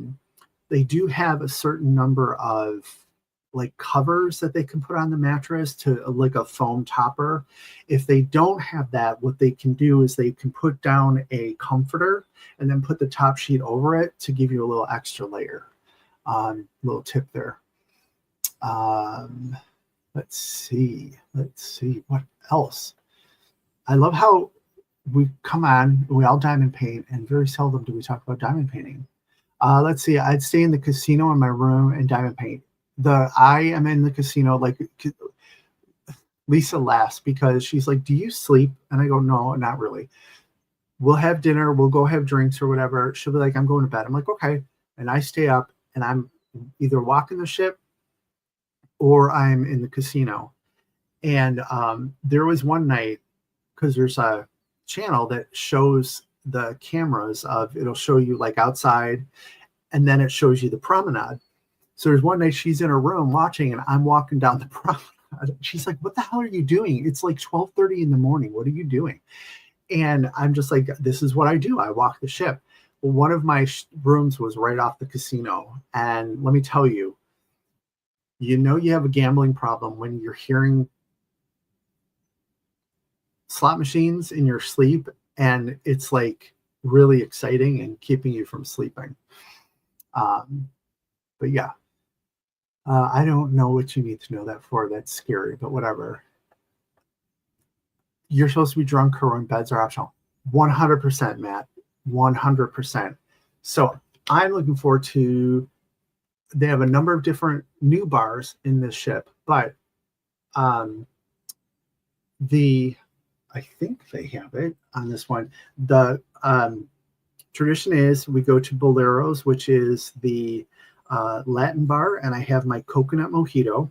certain number of like covers that they can put on the mattress to like a foam topper. If they don't have that, what they can do is they can put down a comforter and then put the top sheet over it to give you a little extra layer. Little tip there. Let's see what else. I love how we come on, we all diamond paint, and very seldom do we talk about diamond painting. Let's see. I'd stay in the casino in my room and diamond paint. I am in the casino. Like Lisa laughs because she's like, "Do you sleep?" And I go, "No, not really. We'll have dinner. We'll go have drinks or whatever." She'll be like, "I'm going to bed." I'm like, "Okay." And I stay up and I'm either walking the ship or I'm in the casino. And there was one night, because there's a channel that shows the cameras it'll show you like outside, and then it shows you the promenade. So there's one night she's in her room watching, and I'm walking down the promenade. She's like, "What the hell are you doing? It's like 12:30 in the morning. What are you doing?" And I'm just like, "This is what I do. I walk the ship." Well, one of my rooms was right off the casino. And let me tell you, you have a gambling problem when you're hearing slot machines in your sleep, and it's like really exciting and keeping you from sleeping. But yeah, I don't know what you need to know that for. That's scary, but whatever. You're supposed to be drunk or when beds are optional. 100%, Matt. 100%. So I'm looking forward to, they have a number of different new bars in this ship, but I think they have it on this one. The tradition is we go to Bolero's, which is the Latin bar, and I have my coconut mojito.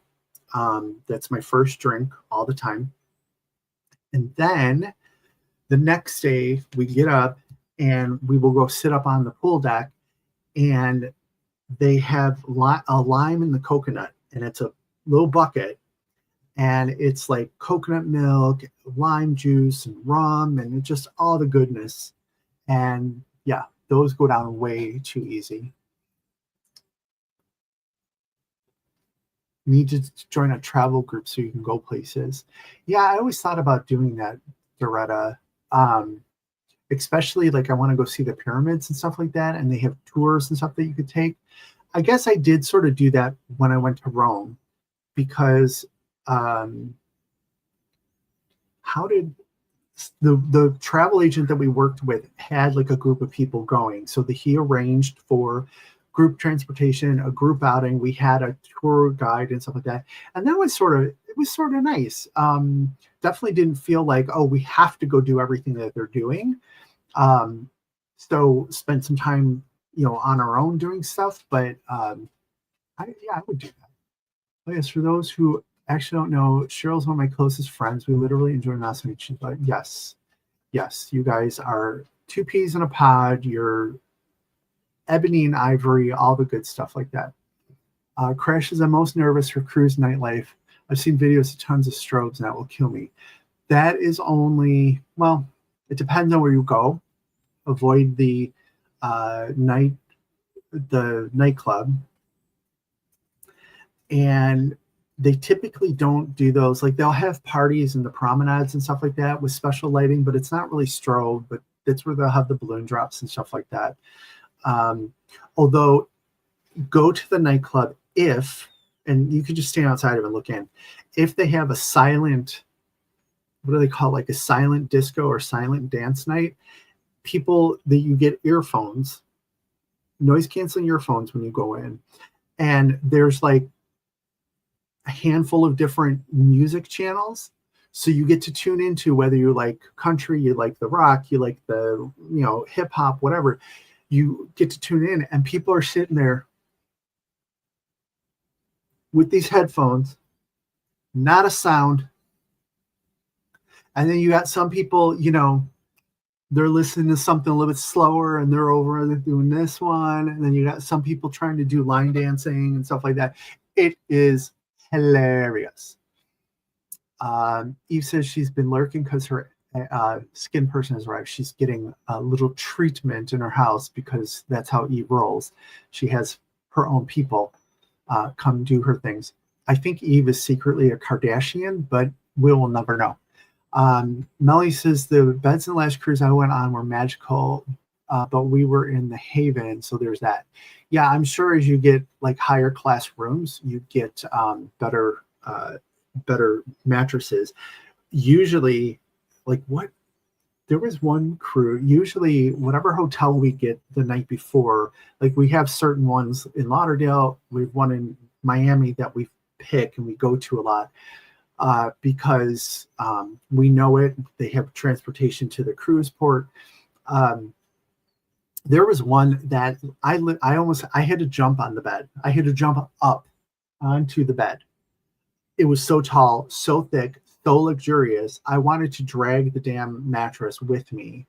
That's my first drink all the time. And then the next day we get up and we will go sit up on the pool deck, and they have a lime in the coconut, and it's a little bucket, and it's like coconut milk, lime juice, and rum, and it's just all the goodness. And yeah, those go down way too easy. Need to join a travel group so you can go places. Yeah, I always thought about doing that, Doretta. Especially like I want to go see the pyramids and stuff like that, and they have tours and stuff that you could take. I guess I did sort of do that when I went to Rome, because how did the travel agent that we worked with had like a group of people going, so he arranged for group transportation, a group outing. We had a tour guide and stuff like that, and that was sort of nice. Definitely didn't feel like, oh, we have to go do everything that they're doing. So spent some time, on our own doing stuff, but I would do that. But yes, for those who actually don't know, Cheryl's one of my closest friends. We literally enjoy messing with each other. Yes, you guys are two peas in a pod, your ebony and ivory, all the good stuff like that. Crashes, I'm most nervous for cruise nightlife. I've seen videos of tons of strobes and that will kill me. That is only, well, it depends on where you go. Avoid the nightclub. And they typically don't do those. Like they'll have parties in the promenades and stuff like that with special lighting, but it's not really strobe, but that's where they'll have the balloon drops and stuff like that. Although go to the nightclub if, and you could just stand outside of it and look in, if they have a silent, what do they call it, like a silent disco or silent dance night, people that you get earphones, noise canceling earphones when you go in, and there's like a handful of different music channels. So you get to tune into whether you like country, you like the rock, you like the, hip hop, whatever. You get to tune in, and people are sitting there with these headphones, not a sound. And then you got some people, they're listening to something a little bit slower and they're over there doing this one. And then you got some people trying to do line dancing and stuff like that. It is hilarious. Eve says she's been lurking because her skin person has arrived. She's getting a little treatment in her house because that's how Eve rolls. She has her own people come do her things. I think Eve is secretly a Kardashian, but we will never know. Melly says the beds in the last cruise I went on were magical, but we were in the Haven, so there's that. Yeah, I'm sure as you get like higher class rooms, you get better mattresses. Usually, there was one crew, usually whatever hotel we get the night before, like we have certain ones in Lauderdale, we've one in Miami that we pick and we go to a lot because we know it. They have transportation to the cruise port. There was one that I had to jump on the bed. I had to jump up onto the bed. It was so tall, so thick, so luxurious. I wanted to drag the damn mattress with me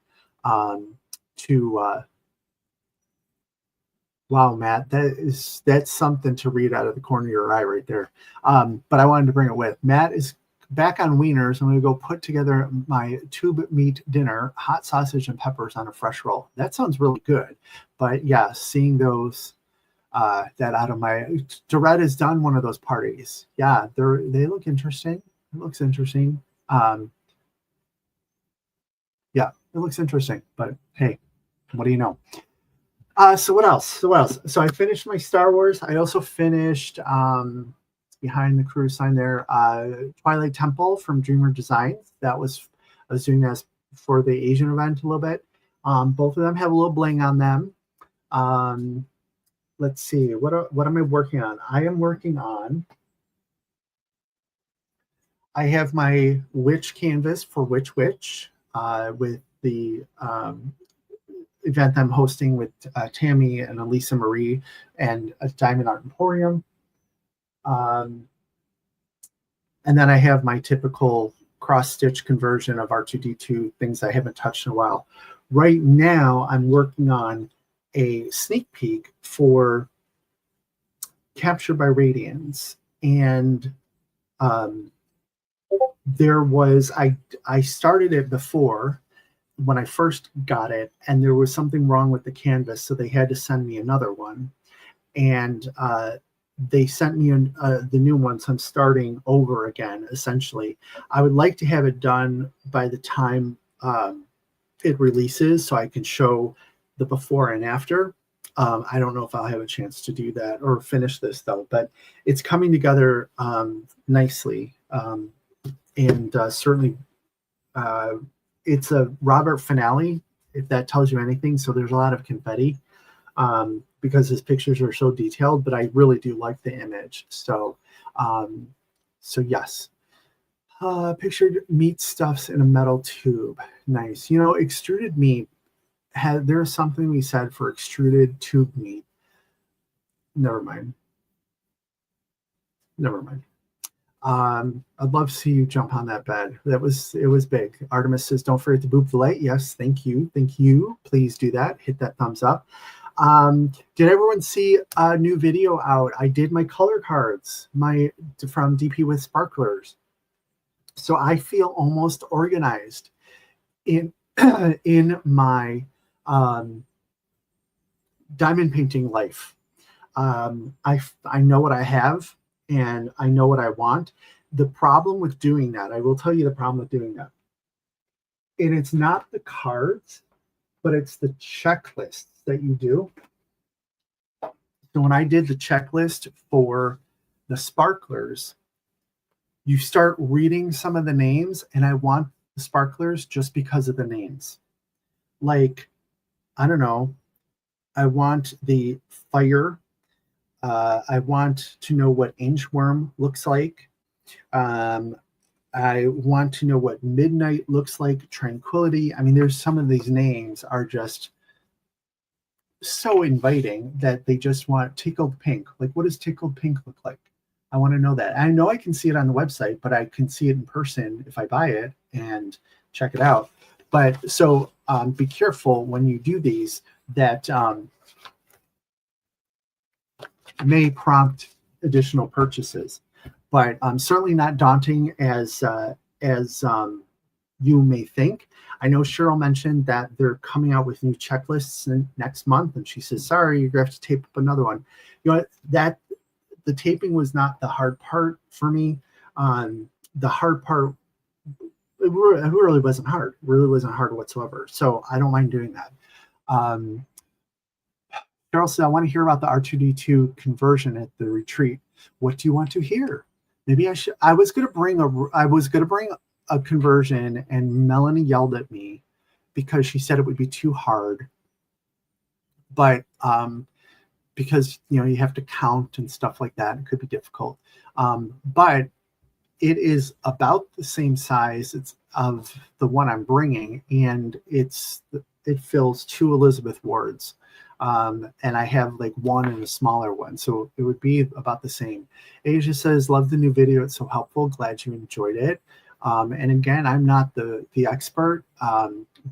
wow, Matt, that's something to read out of the corner of your eye right there. But I wanted to bring it with. Matt is back on wieners. I'm going to go put together my tube meat dinner, hot sausage and peppers on a fresh roll. That sounds really good. But yeah, seeing those, that out of my, Dorette has done one of those parties. Yeah, they look interesting. It looks interesting. Yeah, it looks interesting. But hey, what do you know? So what else? So I finished my Star Wars. I also finished behind the cruise sign there, Twilight Temple from Dreamer Designs. I was doing that for the Asian event a little bit. Both of them have a little bling on them. Let's see, what am I working on? I have my Witch canvas for Witch with the event I'm hosting with Tammy and Elisa Marie and a Diamond Art Emporium. And then I have my typical cross-stitch conversion of R2-D2, things I haven't touched in a while. Right now, I'm working on a sneak peek for Captured by Radiance. And I started it before, when I first got it, and there was something wrong with the canvas, so they had to send me another one. And they sent me the new one, so I'm starting over again, essentially. I would like to have it done by the time it releases, so I can show the before and after. I don't know if I'll have a chance to do that or finish this, though, but it's coming together nicely. And certainly it's a Robert finale, if that tells you anything. So there's a lot of confetti because his pictures are so detailed, but I really do like the image. So yes. Pictured meat stuffs in a metal tube. Nice. Extruded meat, there's something we said for extruded tube meat. Never mind. I'd love to see you jump on that bed. It was big. Artemis says, don't forget to boop the light. Yes, thank you. Thank you. Please do that. Hit that thumbs up. Did everyone see a new video out? I did my color cards, from DP with Sparklers. So I feel almost organized in in my diamond painting life. I know what I have and I know what I want. The problem with doing that, I will tell you the problem with doing that. And it's not the cards, but it's the checklists that you do. So when I did the checklist for the Sparklers, you start reading some of the names, and I want the Sparklers just because of the names. Like, I don't know, I want the fire. I want to know what inchworm looks like. I want to know what midnight looks like, tranquility. I mean, there's some of these names are just so inviting that they just want tickled pink. Like, what does tickled pink look like? I want to know that. I know I can see it on the website, but I can see it in person if I buy it and check it out. But so be careful when you do these that may prompt additional purchases, but certainly not daunting as you may think. I know Cheryl mentioned that they're coming out with new checklists next month, and she says, sorry, you're going to have to tape up another one. You know, that the taping was not the hard part for me. The hard part, it really wasn't hard. It really wasn't hard whatsoever. So I don't mind doing that. Cheryl said, I want to hear about the R2D2 conversion at the retreat. What do you want to hear? Maybe I should. I was going to bring a conversion, and Melanie yelled at me because she said it would be too hard. But because you have to count and stuff like that, it could be difficult. But it is about the same size of the one I'm bringing, and it fills 2 Elizabeth wards. And I have like one and a smaller one, so it would be about the same. Asia says, love the new video, it's so helpful, glad you enjoyed it. And again, I'm not the expert,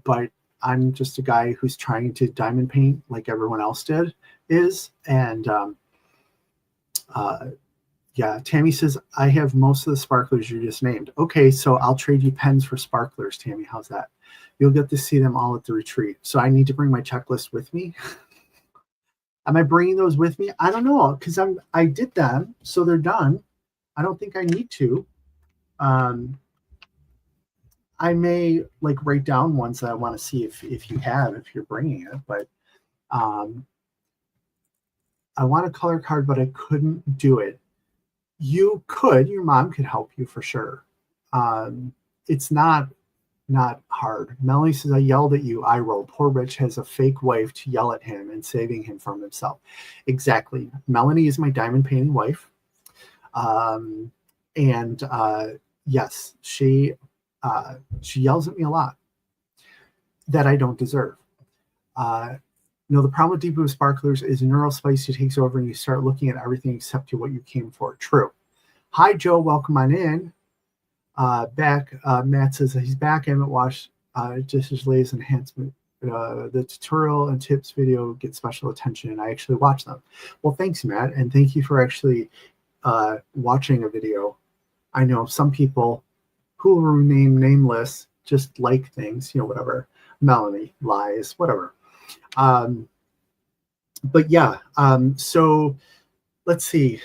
but I'm just a guy who's trying to diamond paint like everyone else is. And yeah, Tammy says, I have most of the Sparklers you just named. Okay, so I'll trade you pens for Sparklers, Tammy. How's that? You'll get to see them all at the retreat. So I need to bring my checklist with me. Am I bringing those with me? I don't know, because I did them, so they're done. I don't think I need to. I may like write down ones that I want to see if you're bringing it, but I want a color card, but I couldn't do it. Your mom could help you for sure. It's not hard. Melanie says, I yelled at you. I roll. Poor Rich has a fake wife to yell at him and saving him from himself. Exactly. Melanie is my diamond painting wife. Yes, she yells at me a lot that I don't deserve. The problem with Deep Blue Sparklers is neural spicy takes over and you start looking at everything except what you came for. True. Hi, Joe. Welcome on in. Matt says that he's back. I haven't watched just his latest enhancement. The tutorial and tips video get special attention, and I actually watch them. Well, thanks, Matt, and thank you for actually watching a video. I know some people who will remain nameless just like things, whatever. Melanie lies, whatever. But yeah, so let's see.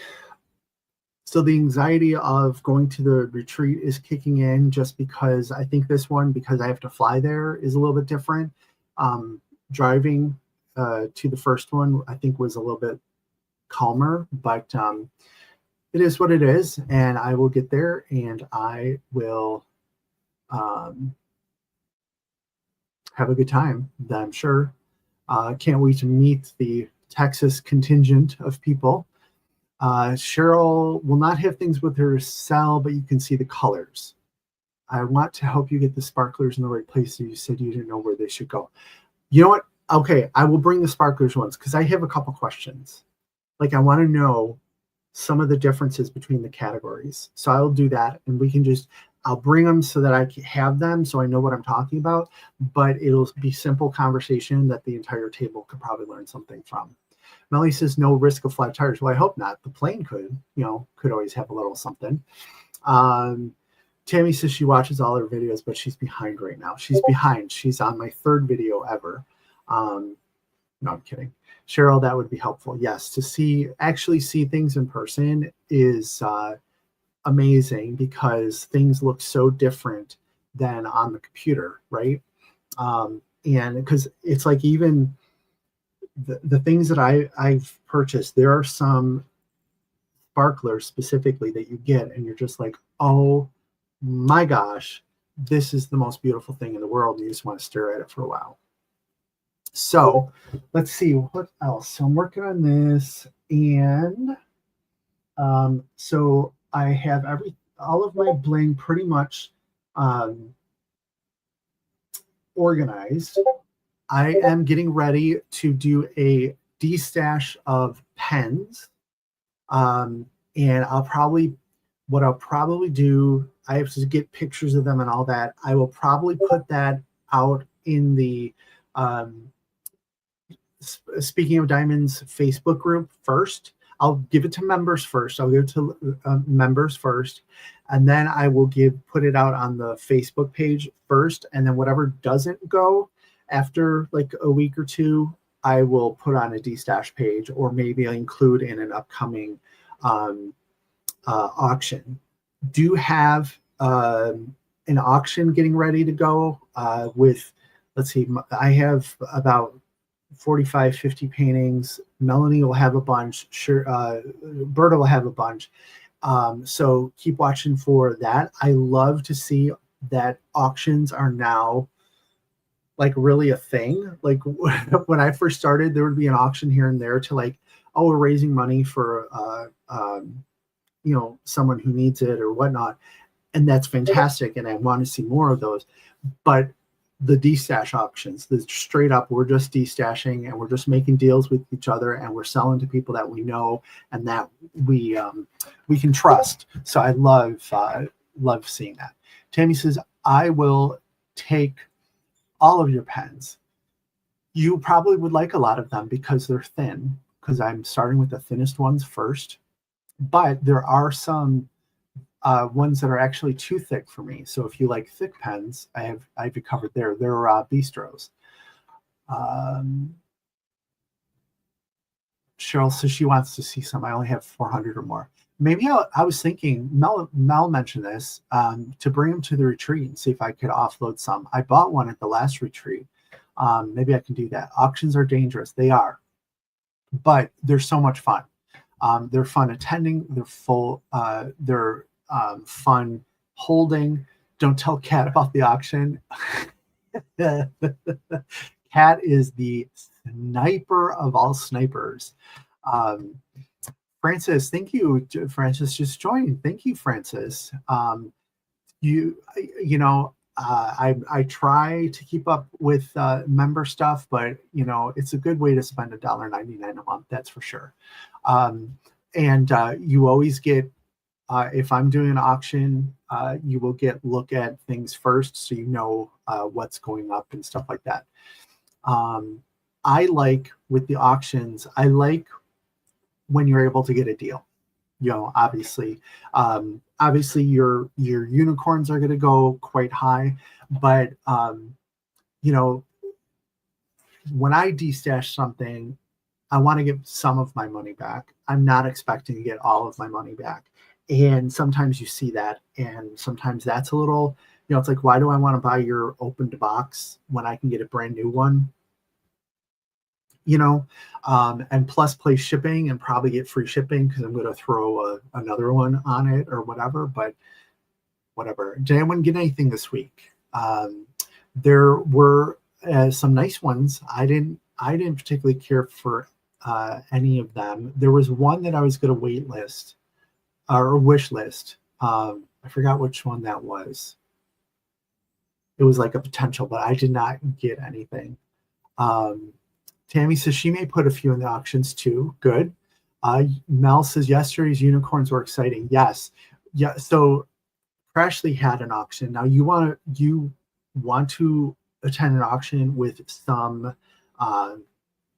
So the anxiety of going to the retreat is kicking in just because I think this one, because I have to fly there, is a little bit different. Driving to the first one, I think, was a little bit calmer, but it is what it is, and I will get there, and I will have a good time, I'm sure. Can't wait to meet the Texas contingent of people. Cheryl will not have things with her cell, but you can see the colors. I want to help you get the Sparklers in the right place. You said you didn't know where they should go. You know what? Okay, I will bring the Sparklers ones because I have a couple questions. Like, I want to know some of the differences between the categories. So I'll do that, and I'll bring them so that I can have them so I know what I'm talking about, but it'll be simple conversation that the entire table could probably learn something from. Melanie says no risk of flat tires. Well, I hope not. The plane could always have a little something. Tammy says she watches all her videos, but she's behind right now. She's behind. She's on my 3rd video ever. No, I'm kidding. Cheryl, that would be helpful. Yes, to actually see things in person is amazing because things look so different than on the computer, right? And because it's like even the things that I've purchased, there are some sparklers specifically that you get, and you're just like, oh my gosh, this is the most beautiful thing in the world, and you just want to stare at it for a while. So let's see what else. So I'm working on this, and so I have all of my bling pretty much organized. I am getting ready to do a destash of pens, and what I'll probably do, I have to get pictures of them and all that. I will probably put that out in the Speaking of Diamonds Facebook group first. I'll give it to members first. I'll give it to members first, and then I will put it out on the Facebook page first, and then whatever doesn't go after like a week or two, I will put on a destash page, or maybe I'll include in an upcoming auction. Do have an auction getting ready to go with, let's see, I have about 45, 50 paintings. Melanie will have a bunch. Sure, Berta will have a bunch. So keep watching for that. I love to see that auctions are now like really a thing. Like when I first started, there would be an auction here and there to like, oh, we're raising money for someone who needs it or whatnot, and that's fantastic. And I want to see more of those. But the destash auctions, the straight up, we're just destashing and we're just making deals with each other, and we're selling to people that we know and that we can trust. So I love seeing that. Tammy says, I will take all of your pens. You probably would like a lot of them because they're thin, because I'm starting with the thinnest ones first. But there are some ones that are actually too thick for me. So if you like thick pens, I've you covered there. They're bistros. Cheryl says she wants to see some. I only have 400 or more. Maybe I was thinking, Mel mentioned this, to bring them to the retreat and see if I could offload some. I bought one at the last retreat. Maybe I can do that. Auctions are dangerous. They are. But they're so much fun. They're fun attending. They're full. They're fun holding. Don't tell Kat about the auction. Kat is the sniper of all snipers. Francis, thank you. Francis just joined. Thank you, Francis. I try to keep up with member stuff, but it's a good way to spend $1.99 a month. That's for sure. And you always get, if I'm doing an auction, you will look at things first, so you know what's going up and stuff like that. I like with the auctions, I like when you're able to get a deal. Obviously your unicorns are going to go quite high, but when I destash something, I want to get some of my money back. I'm not expecting to get all of my money back. And sometimes you see that, and sometimes that's a little, it's like, why do I want to buy your opened box when I can get a brand new one? And plus pay shipping and probably get free shipping because I'm going to throw another one on it or whatever. But whatever. Did anyone get anything this week? There were some nice ones. I didn't particularly care for any of them. There was one that I was going to wait list or wish list. I forgot which one that was. It was like a potential, but I did not get anything. Tammy says she may put a few in the auctions too. Good. Mel says yesterday's unicorns were exciting. Yes. Yeah. So Crashly had an auction. Now you want to attend an auction with some uh,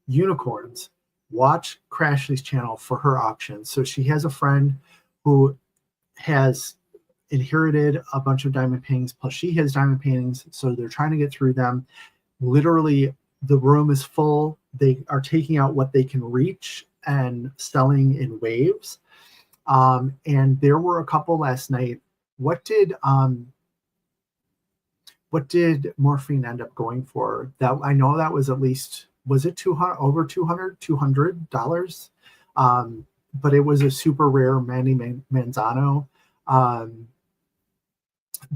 unicorns. Watch Crashly's channel for her auction. So she has a friend who has inherited a bunch of diamond paintings, plus she has diamond paintings. So they're trying to get through them. Literally, the room is full. They are taking out what they can reach and selling in waves. And there were a couple last night. What did Morphine end up going for? That I know that was at least, was it 200, over 200 $200? But it was a super rare Manny Manzano.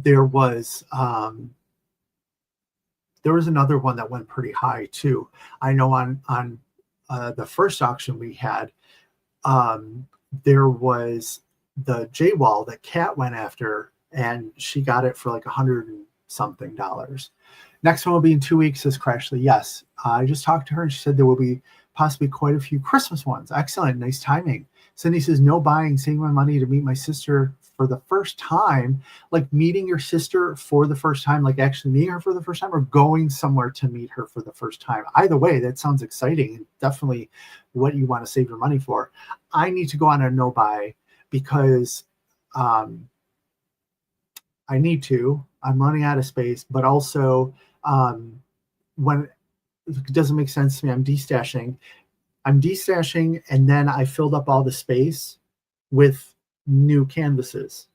There was another one that went pretty high too. I know on the first auction we had, there was the J Wall that Kat went after, and she got it for like $100 and something. Next one will be in 2 weeks, says Crashly. Yes, I just talked to her and she said there will be possibly quite a few Christmas ones. Excellent, nice timing. Cindy says no buying, saving my money to meet my sister for the first time. Like meeting your sister for the first time, like actually meeting her for the first time, or going somewhere to meet her for the first time. Either way, that sounds exciting and definitely what you want to save your money for. I need to go on a no buy because I need to. I'm running out of space, but also when it doesn't make sense to me, I'm destashing, and then I filled up all the space with new canvases.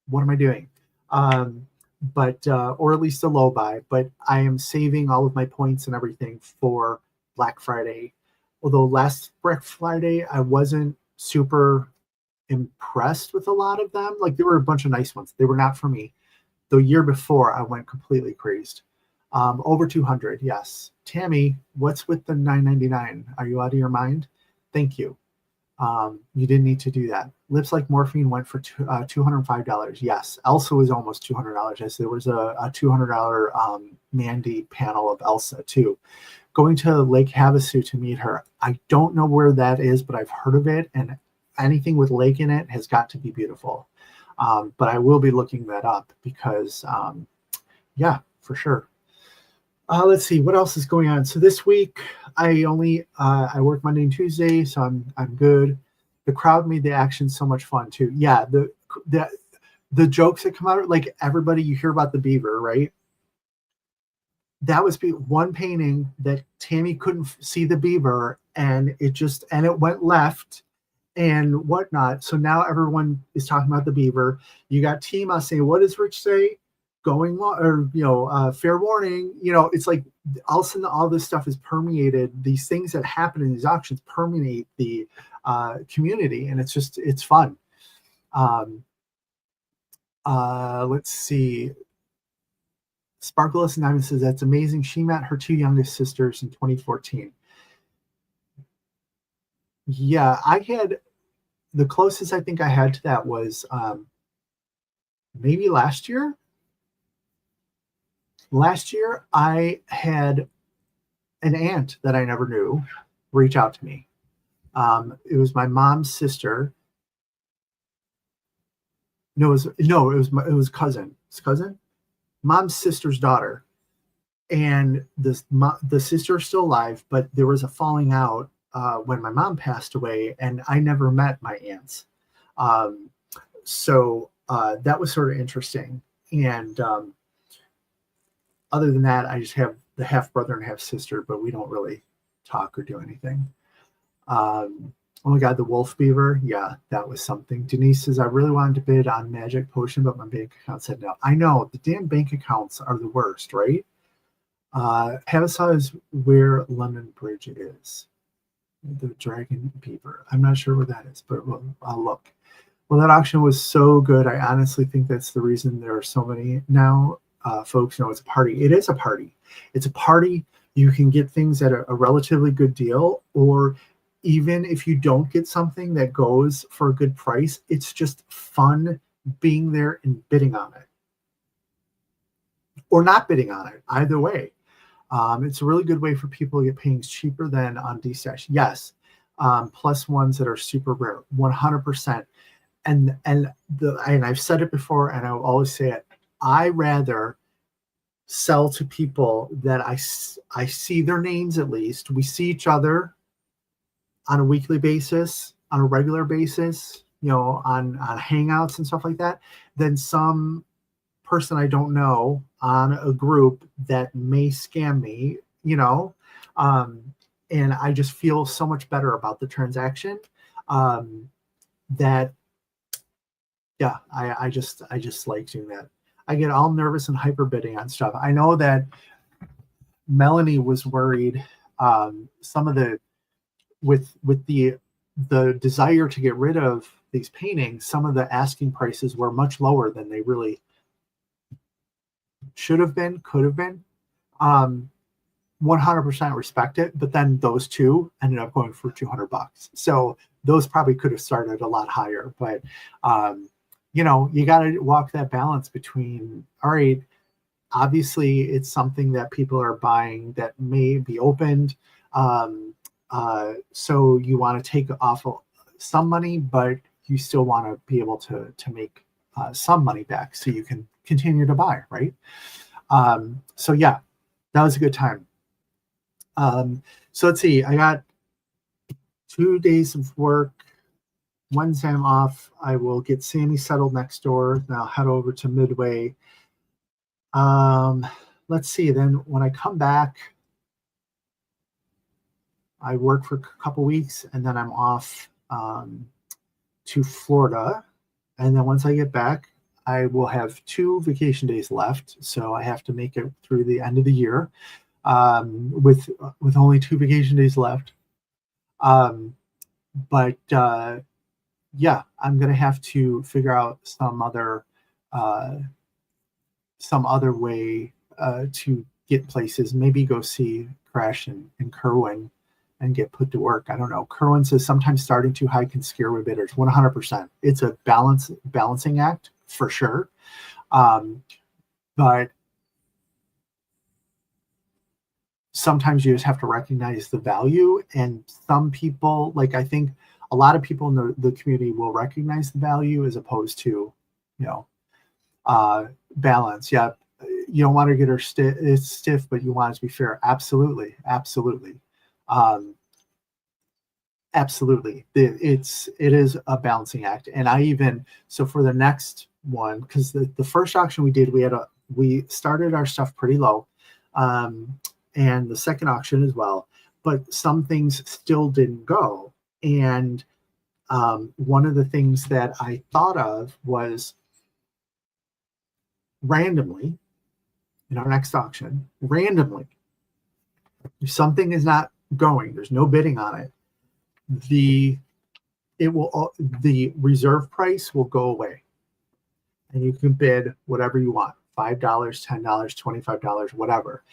What am I doing? But or at least a low buy, but I am saving all of my points and everything for Black Friday. Although last Black Friday, I wasn't super impressed with a lot of them. Like there were a bunch of nice ones. They were not for me. The year before, I went completely crazed. Over 200, yes. Tammy, what's with the $9.99? Are you out of your mind? Thank you. You didn't need to do that. Lips Like Morphine went for $205. Yes. Elsa was almost $200. Yes, there was a $200 Mandy panel of Elsa too. Going to Lake Havasu to meet her. I don't know where that is, but I've heard of it, and anything with lake in it has got to be beautiful. But I will be looking that up because, yeah, for sure. Let's see what else is going on. So this week I work Monday and Tuesday, so I'm good. The crowd made the action so much fun too. Yeah, the jokes that come out, like everybody, you hear about the beaver, right? That was one painting that Tammy couldn't see the beaver, and it went left and whatnot. So now everyone is talking about the beaver. You got Tima saying, "What does Rich say? Going long," or fair warning. It's like all of a sudden all this stuff is permeated. These things that happen in these auctions permeate the community, and it's fun. Let's see. Sparkleless and Diamond says that's amazing. She met her two youngest sisters in 2014. Yeah, I had the closest I think I had to that was maybe last year. Last year, I had an aunt that I never knew reach out to me. It was my mom's sister. No, it was cousin. It's cousin, mom's sister's daughter, and the sister is still alive, but there was a falling out when my mom passed away, and I never met my aunts. So that was sort of interesting. And other than that, I just have the half brother and half sister, but we don't really talk or do anything. Oh my God, the wolf beaver. Yeah, that was something. Denise says, I really wanted to bid on Magic Potion, but my bank account said no. I know, the damn bank accounts are the worst, right? Havasaw is where London Bridge is. The Dragon Beaver. I'm not sure where that is, but I'll look. Well, that auction was so good. I honestly think that's the reason there are so many now. Folks know it's a party. It is a party. It's a party. You can get things at a relatively good deal, or even if you don't get something that goes for a good price, it's just fun being there and bidding on it, or not bidding on it. Either way, it's a really good way for people to get paintings cheaper than on DStash. Yes, plus ones that are super rare, 100%. And I've said it before, and I will always say it. I rather sell to people that I see their names, at least. We see each other on a weekly basis, on a regular basis, on Hangouts and stuff like that, than some person I don't know on a group that may scam me, and I just feel so much better about the transaction, that, yeah, I just like doing that. I get all nervous and hyper bidding on stuff. I know that Melanie was worried, some of the, with the desire to get rid of these paintings, some of the asking prices were much lower than they really should have been, could have been. 100% respect it, but then those two ended up going for $200. So those probably could have started a lot higher, but you got to walk that balance between, all right, obviously it's something that people are buying that may be opened, so you want to take off some money, but you still want to be able to make some money back so you can continue to buy, right? So yeah, that was a good time. So let's see, I got 2 days of work. Wednesday I'm off. I will get Sammy settled next door. Then I'll head over to Midway. Let's see, then when I come back, I work for a couple weeks, and then I'm off to Florida. And then once I get back, I will have 2 vacation days left. So I have to make it through the end of the year with only 2 vacation days left. But yeah, I'm going to have to figure out some other way to get places. Maybe go see Crash and Kerwin and get put to work. I don't know. Kerwin says sometimes starting too high can scare with bidders. 100%. It's a balancing act for sure. But sometimes you just have to recognize the value. And some people, like, I think a lot of people in the community will recognize the value as opposed to, balance. Yeah. You don't want to get her stiff, but you want it to be fair. Absolutely. Absolutely. Absolutely. It is a balancing act. And so for the next one, because the first auction we did, we started our stuff pretty low, and the second auction as well, but some things still didn't go. And one of the things that I thought of was randomly in our next auction, randomly, if something is not going, there's no bidding on it, the reserve price will go away, and you can bid whatever you want, $5, $10, $25, whatever,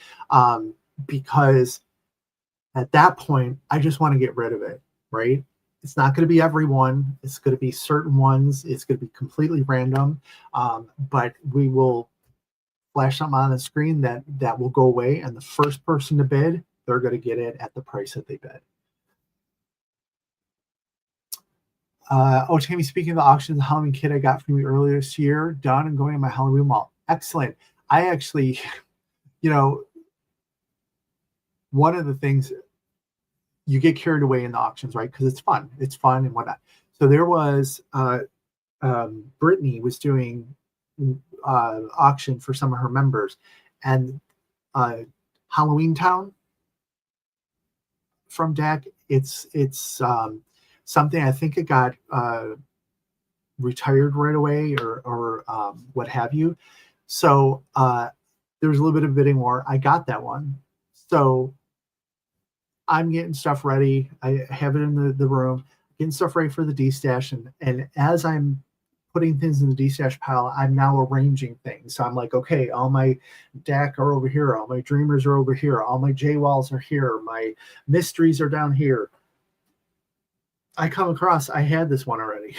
because at that point I just want to get rid of it, right? It's not going to be everyone. It's going to be certain ones. It's going to be completely random, but we will flash something on the screen that will go away, and the first person to bid, they're going to get it at the price that they bid. Tammy, speaking of the auction, the Halloween kit I got from you earlier this year, done and going to my Halloween mall. Excellent. I actually, one of the things, you get carried away in the auctions, right? Because it's fun and whatnot. So there was, Brittany was doing auction for some of her members, and Halloween Town from DAC, it's something, I think it got retired right away or what have you. So there was a little bit of bidding war. I got that one. So I'm getting stuff ready. I have it in the room, getting stuff ready for the D-stash. And as I'm putting things in the D-stash pile, I'm now arranging things. So I'm like, okay, all my DAC are over here. All my Dreamers are over here. All my J-Walls are here. My Mysteries are down here. I come across, I had this one already.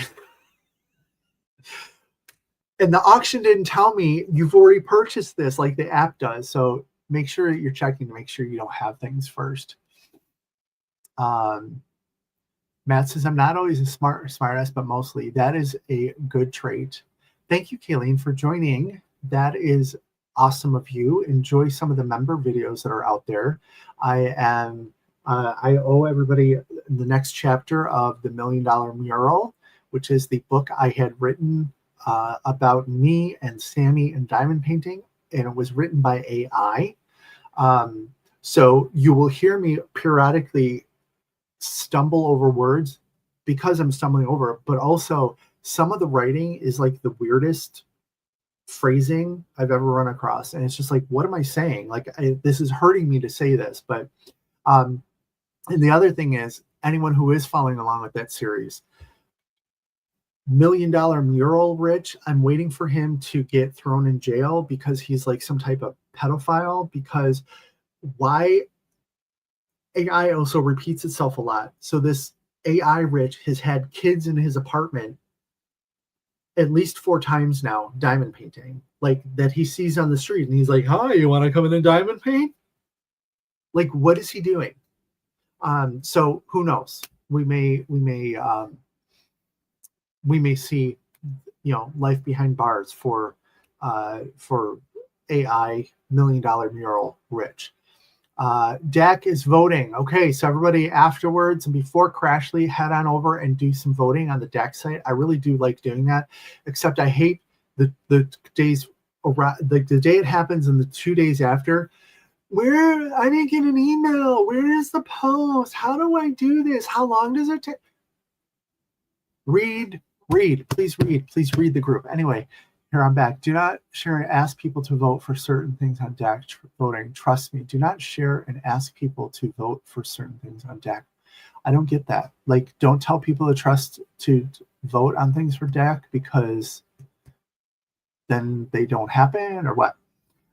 And the auction didn't tell me you've already purchased this like the app does. So make sure that you're checking to make sure you don't have things first. Matt says, I'm not always a smartass, but mostly. That is a good trait. Thank you, Kayleen, for joining. That is awesome of you. Enjoy some of the member videos that are out there. I owe everybody the next chapter of the $1 Million Mural, which is the book I had written about me and Sammy and diamond painting, and it was written by AI. So you will hear me periodically stumble over words because I'm stumbling over it, but also some of the writing is like the weirdest phrasing I've ever run across, and it's just like, what am I saying? Like, this is hurting me to say this, but and the other thing is, anyone who is following along with that series, $1 Million Mural Rich, I'm waiting for him to get thrown in jail because he's like some type of pedophile. Because why? AI also repeats itself a lot. So this AI Rich has had kids in his apartment at least 4 times now, diamond painting, like that he sees on the street, and he's like, "Hi, you want to come in and diamond paint?" Like, what is he doing? So who knows? We may see, life behind bars for AI $1 Million Mural Rich. Dak is voting. Okay, so everybody afterwards and before Crashly, head on over and do some voting on the Dak site. I really do like doing that, except I hate the days around, like the day it happens and the 2 days after. Where I didn't get an email. Where is the post? How do I do this? How long does it take? Read. Please read the group. Anyway, here I'm back. Do not share and ask people to vote for certain things on DAC voting. Trust me. Do not share and ask people to vote for certain things on DAC. I don't get that. Like, don't tell people to vote on things for DAC because then they don't happen, or what?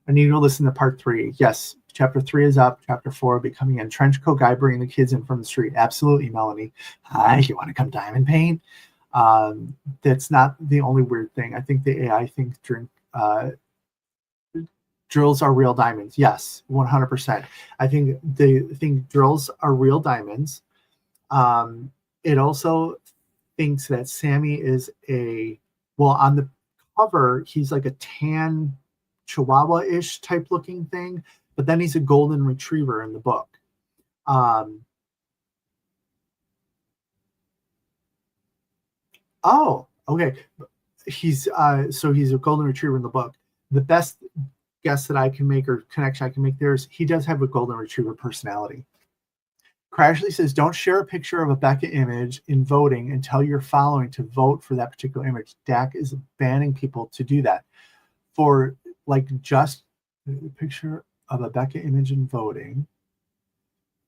I need to listen to part 3. Yes, chapter 3 is up. Chapter 4, becoming a trench coat guy, bringing the kids in from the street. Absolutely, Melanie. Hi, you want to come diamond paint? That's not the only weird thing. I think the AI thinks drills are real diamonds. Yes, 100%. I think they think drills are real diamonds. It also thinks that Sammy is on the cover, he's like a tan Chihuahua-ish type looking thing, but then he's a golden retriever in the book. Oh, okay. He's a golden retriever in the book. The best guess that I can make, or connection I can make there, is he does have a golden retriever personality. Crashly says, don't share a picture of a Becca image in voting and tell your following to vote for that particular image. DAC is banning people to do that. For like just a picture of a Becca image in voting.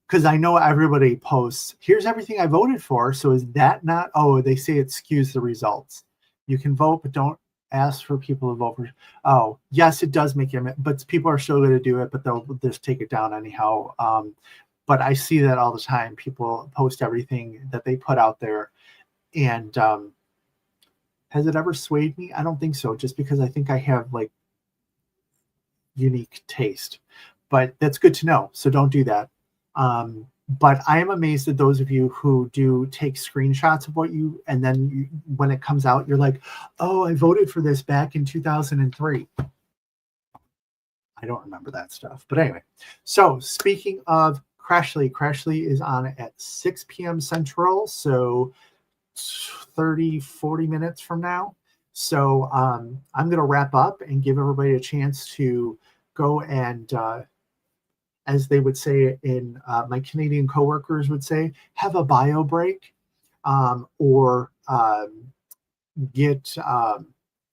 Because I know everybody posts, here's everything I voted for. So is that not, they say it skews the results. You can vote, but don't ask for people to vote for. Oh, yes, it does make it, but people are still going to do it, but they'll just take it down anyhow. But I see that all the time. People post everything that they put out there. And has it ever swayed me? I don't think so, just because I think I have like unique taste. But that's good to know. So don't do that. But I am amazed at those of you who do take screenshots of what you, and then when it comes out, you're like, oh, I voted for this back in 2003. I don't remember that stuff. But anyway, so speaking of Crashly is on at 6 p.m. Central, so 40 minutes from now. So I'm going to wrap up and give everybody a chance to go and, as they would say in my Canadian coworkers would say, have a bio break, or get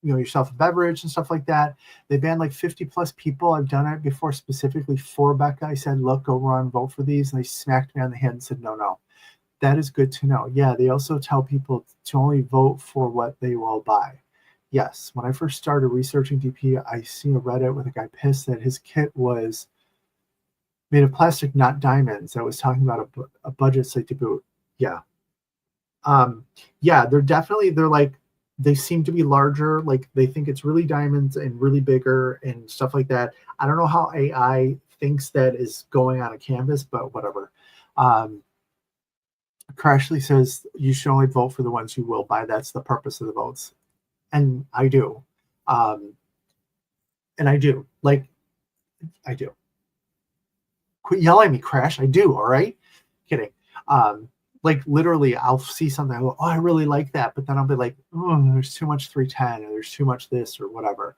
yourself a beverage and stuff like that. They banned like 50 plus people. I've done it before specifically for Becca. I said, look, go run, vote for these. And they smacked me on the head and said, no. That is good to know. Yeah, they also tell people to only vote for what they will buy. Yes, when I first started researching DP, I seen a Reddit with a guy pissed that his kit was made of plastic, not diamonds. I was talking about a budget site to boot. Yeah. Yeah, they're like, they seem to be larger. Like they think it's really diamonds and really bigger and stuff like that. I don't know how AI thinks that is going on a canvas, but whatever. Crashly says you should only vote for the ones you will buy. That's the purpose of the votes. And I do. And I do. Like, I do. Quit yelling at me, Crash. I do, all right? Kidding. Like literally I'll see something, I go, oh, I really like that, but then I'll be like, oh, there's too much 310 or there's too much this or whatever.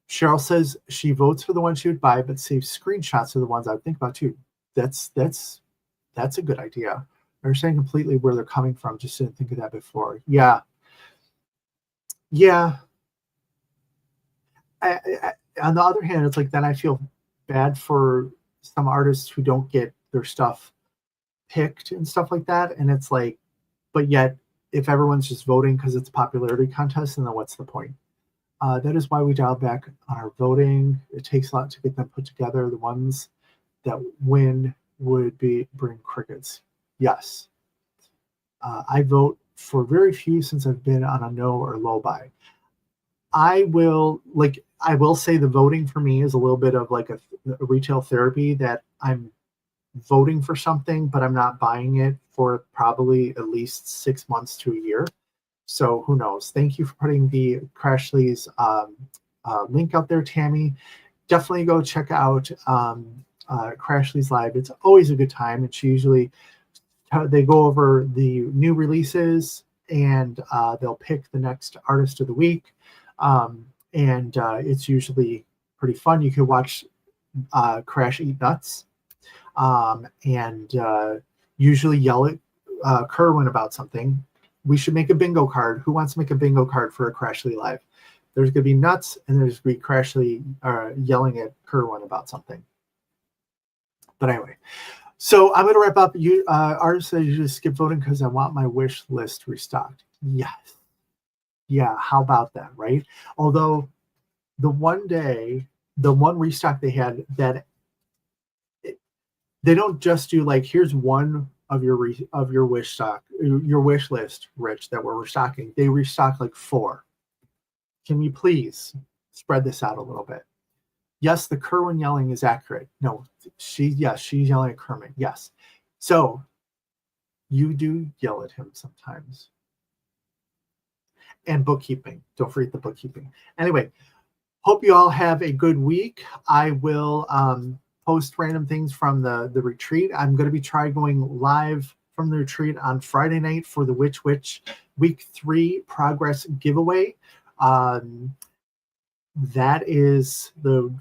Cheryl says she votes for the ones she would buy, but saves screenshots of the ones I would think about too. That's a good idea. I understand completely where they're coming from. Just didn't think of that before. Yeah. On the other hand, it's like then I feel bad for some artists who don't get their stuff picked and stuff like that. And it's like, but yet if everyone's just voting because it's a popularity contest, then what's the point? That is why we dial back on our voting. It takes a lot to get them put together. The ones that win would bring crickets. Yes. I vote for very few since I've been on a no or low buy. I will say the voting for me is a little bit of like a retail therapy, that I'm voting for something, but I'm not buying it for probably at least 6 months to a year. So who knows? Thank you for putting the Crashly's link out there, Tammy. Definitely go check out Crashly's live. It's always a good time. It's usually they go over the new releases and they'll pick the next artist of the week. And it's usually pretty fun. You can watch Crash eat nuts and usually yell at Kerwin about something. We should make a bingo card. Who wants to make a bingo card for a Crashly live? There's going to be nuts and there's going to be Crashly yelling at Kerwin about something. But anyway, so I'm going to wrap up. Artist says you just skip voting because I want my wish list restocked. Yes. Yeah, how about that, right? Although the one restock they had, that they don't just do like, here's one of your wish list, Rich, that we're restocking. They restock like 4. Can you please spread this out a little bit? Yes, the Kerwin yelling is accurate. No, she's yelling at Kermit. Yes. So you do yell at him sometimes. And bookkeeping. Don't forget the bookkeeping. Anyway, hope you all have a good week. I will post random things from the retreat. I'm going to be going live from the retreat on Friday night for the Witch Week 3 progress giveaway. That is the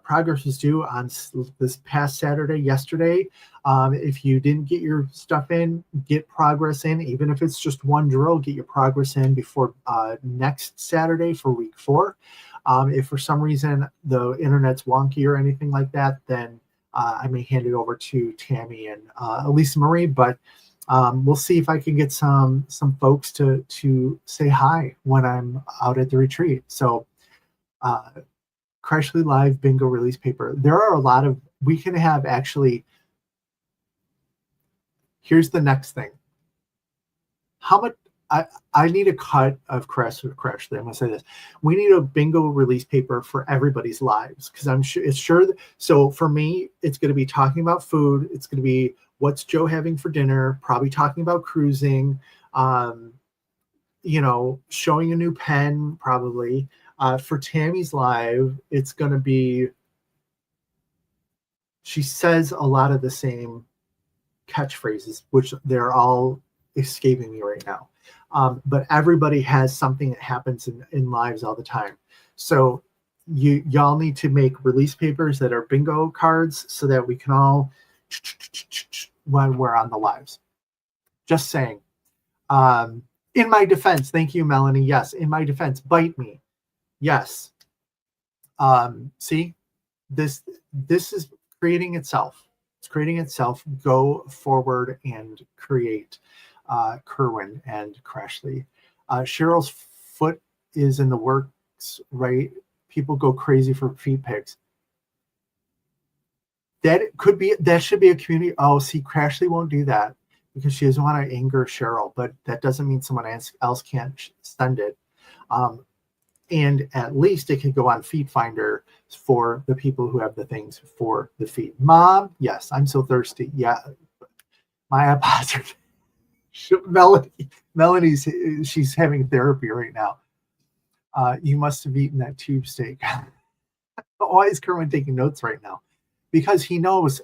progress is due on this past Saturday, yesterday. If you didn't get your stuff in, get progress in. Even if it's just one drill, get your progress in before next Saturday for week 4. If for some reason the internet's wonky or anything like that, then I may hand it over to Tammy and Elisa Marie. But we'll see if I can get some folks to say hi when I'm out at the retreat. So Crashly Live bingo release paper. There are a lot of, we can have actually, here's the next thing. How much, I need a cut of Crashly. I'm going to say this. We need a bingo release paper for everybody's lives, because I'm sure. So for me, it's going to be talking about food. It's going to be what's Joe having for dinner, probably talking about cruising, showing a new pen, probably. For Tammy's live, it's going to be, she says a lot of the same catchphrases, which they're all escaping me right now. But everybody has something that happens in lives all the time. So y'all need to make release papers that are bingo cards so that we can all when we're on the lives. Just saying. In my defense, thank you, Melanie. Yes, in my defense, bite me. Yes. See, this is creating itself. It's creating itself. Go forward and create Kerwin and Crashly. Cheryl's foot is in the works, right? People go crazy for feet pics. That should be a community. Oh, see, Crashly won't do that because she doesn't want to anger Cheryl, but that doesn't mean someone else can't send it. And at least it could go on Feet Finder for the people who have the things for the feet. Mom, yes, I'm so thirsty. Yeah. My apostrophe. Melanie's she's having therapy right now. You must have eaten that tube steak. Why is Kerwin taking notes right now? Because he knows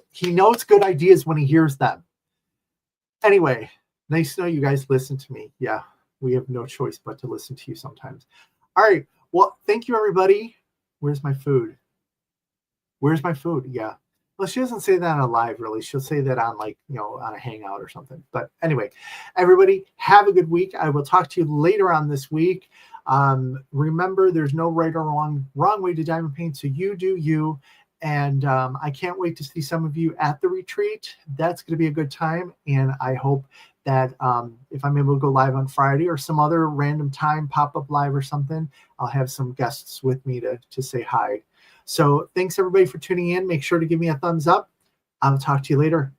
good ideas when he hears them. Anyway, nice to know you guys listen to me. Yeah, we have no choice but to listen to you sometimes. All right. Well, thank you, everybody. Where's my food? Where's my food? Yeah. Well, she doesn't say that on a live, really. She'll say that on, like, on a hangout or something. But anyway, everybody, have a good week. I will talk to you later on this week. Remember, there's no right or wrong way to diamond paint. So you do you. And I can't wait to see some of you at the retreat. That's going to be a good time. And I hope that if I'm able to go live on Friday or some other random time, pop-up live or something, I'll have some guests with me to say hi. So thanks, everybody, for tuning in. Make sure to give me a thumbs up. I'll talk to you later.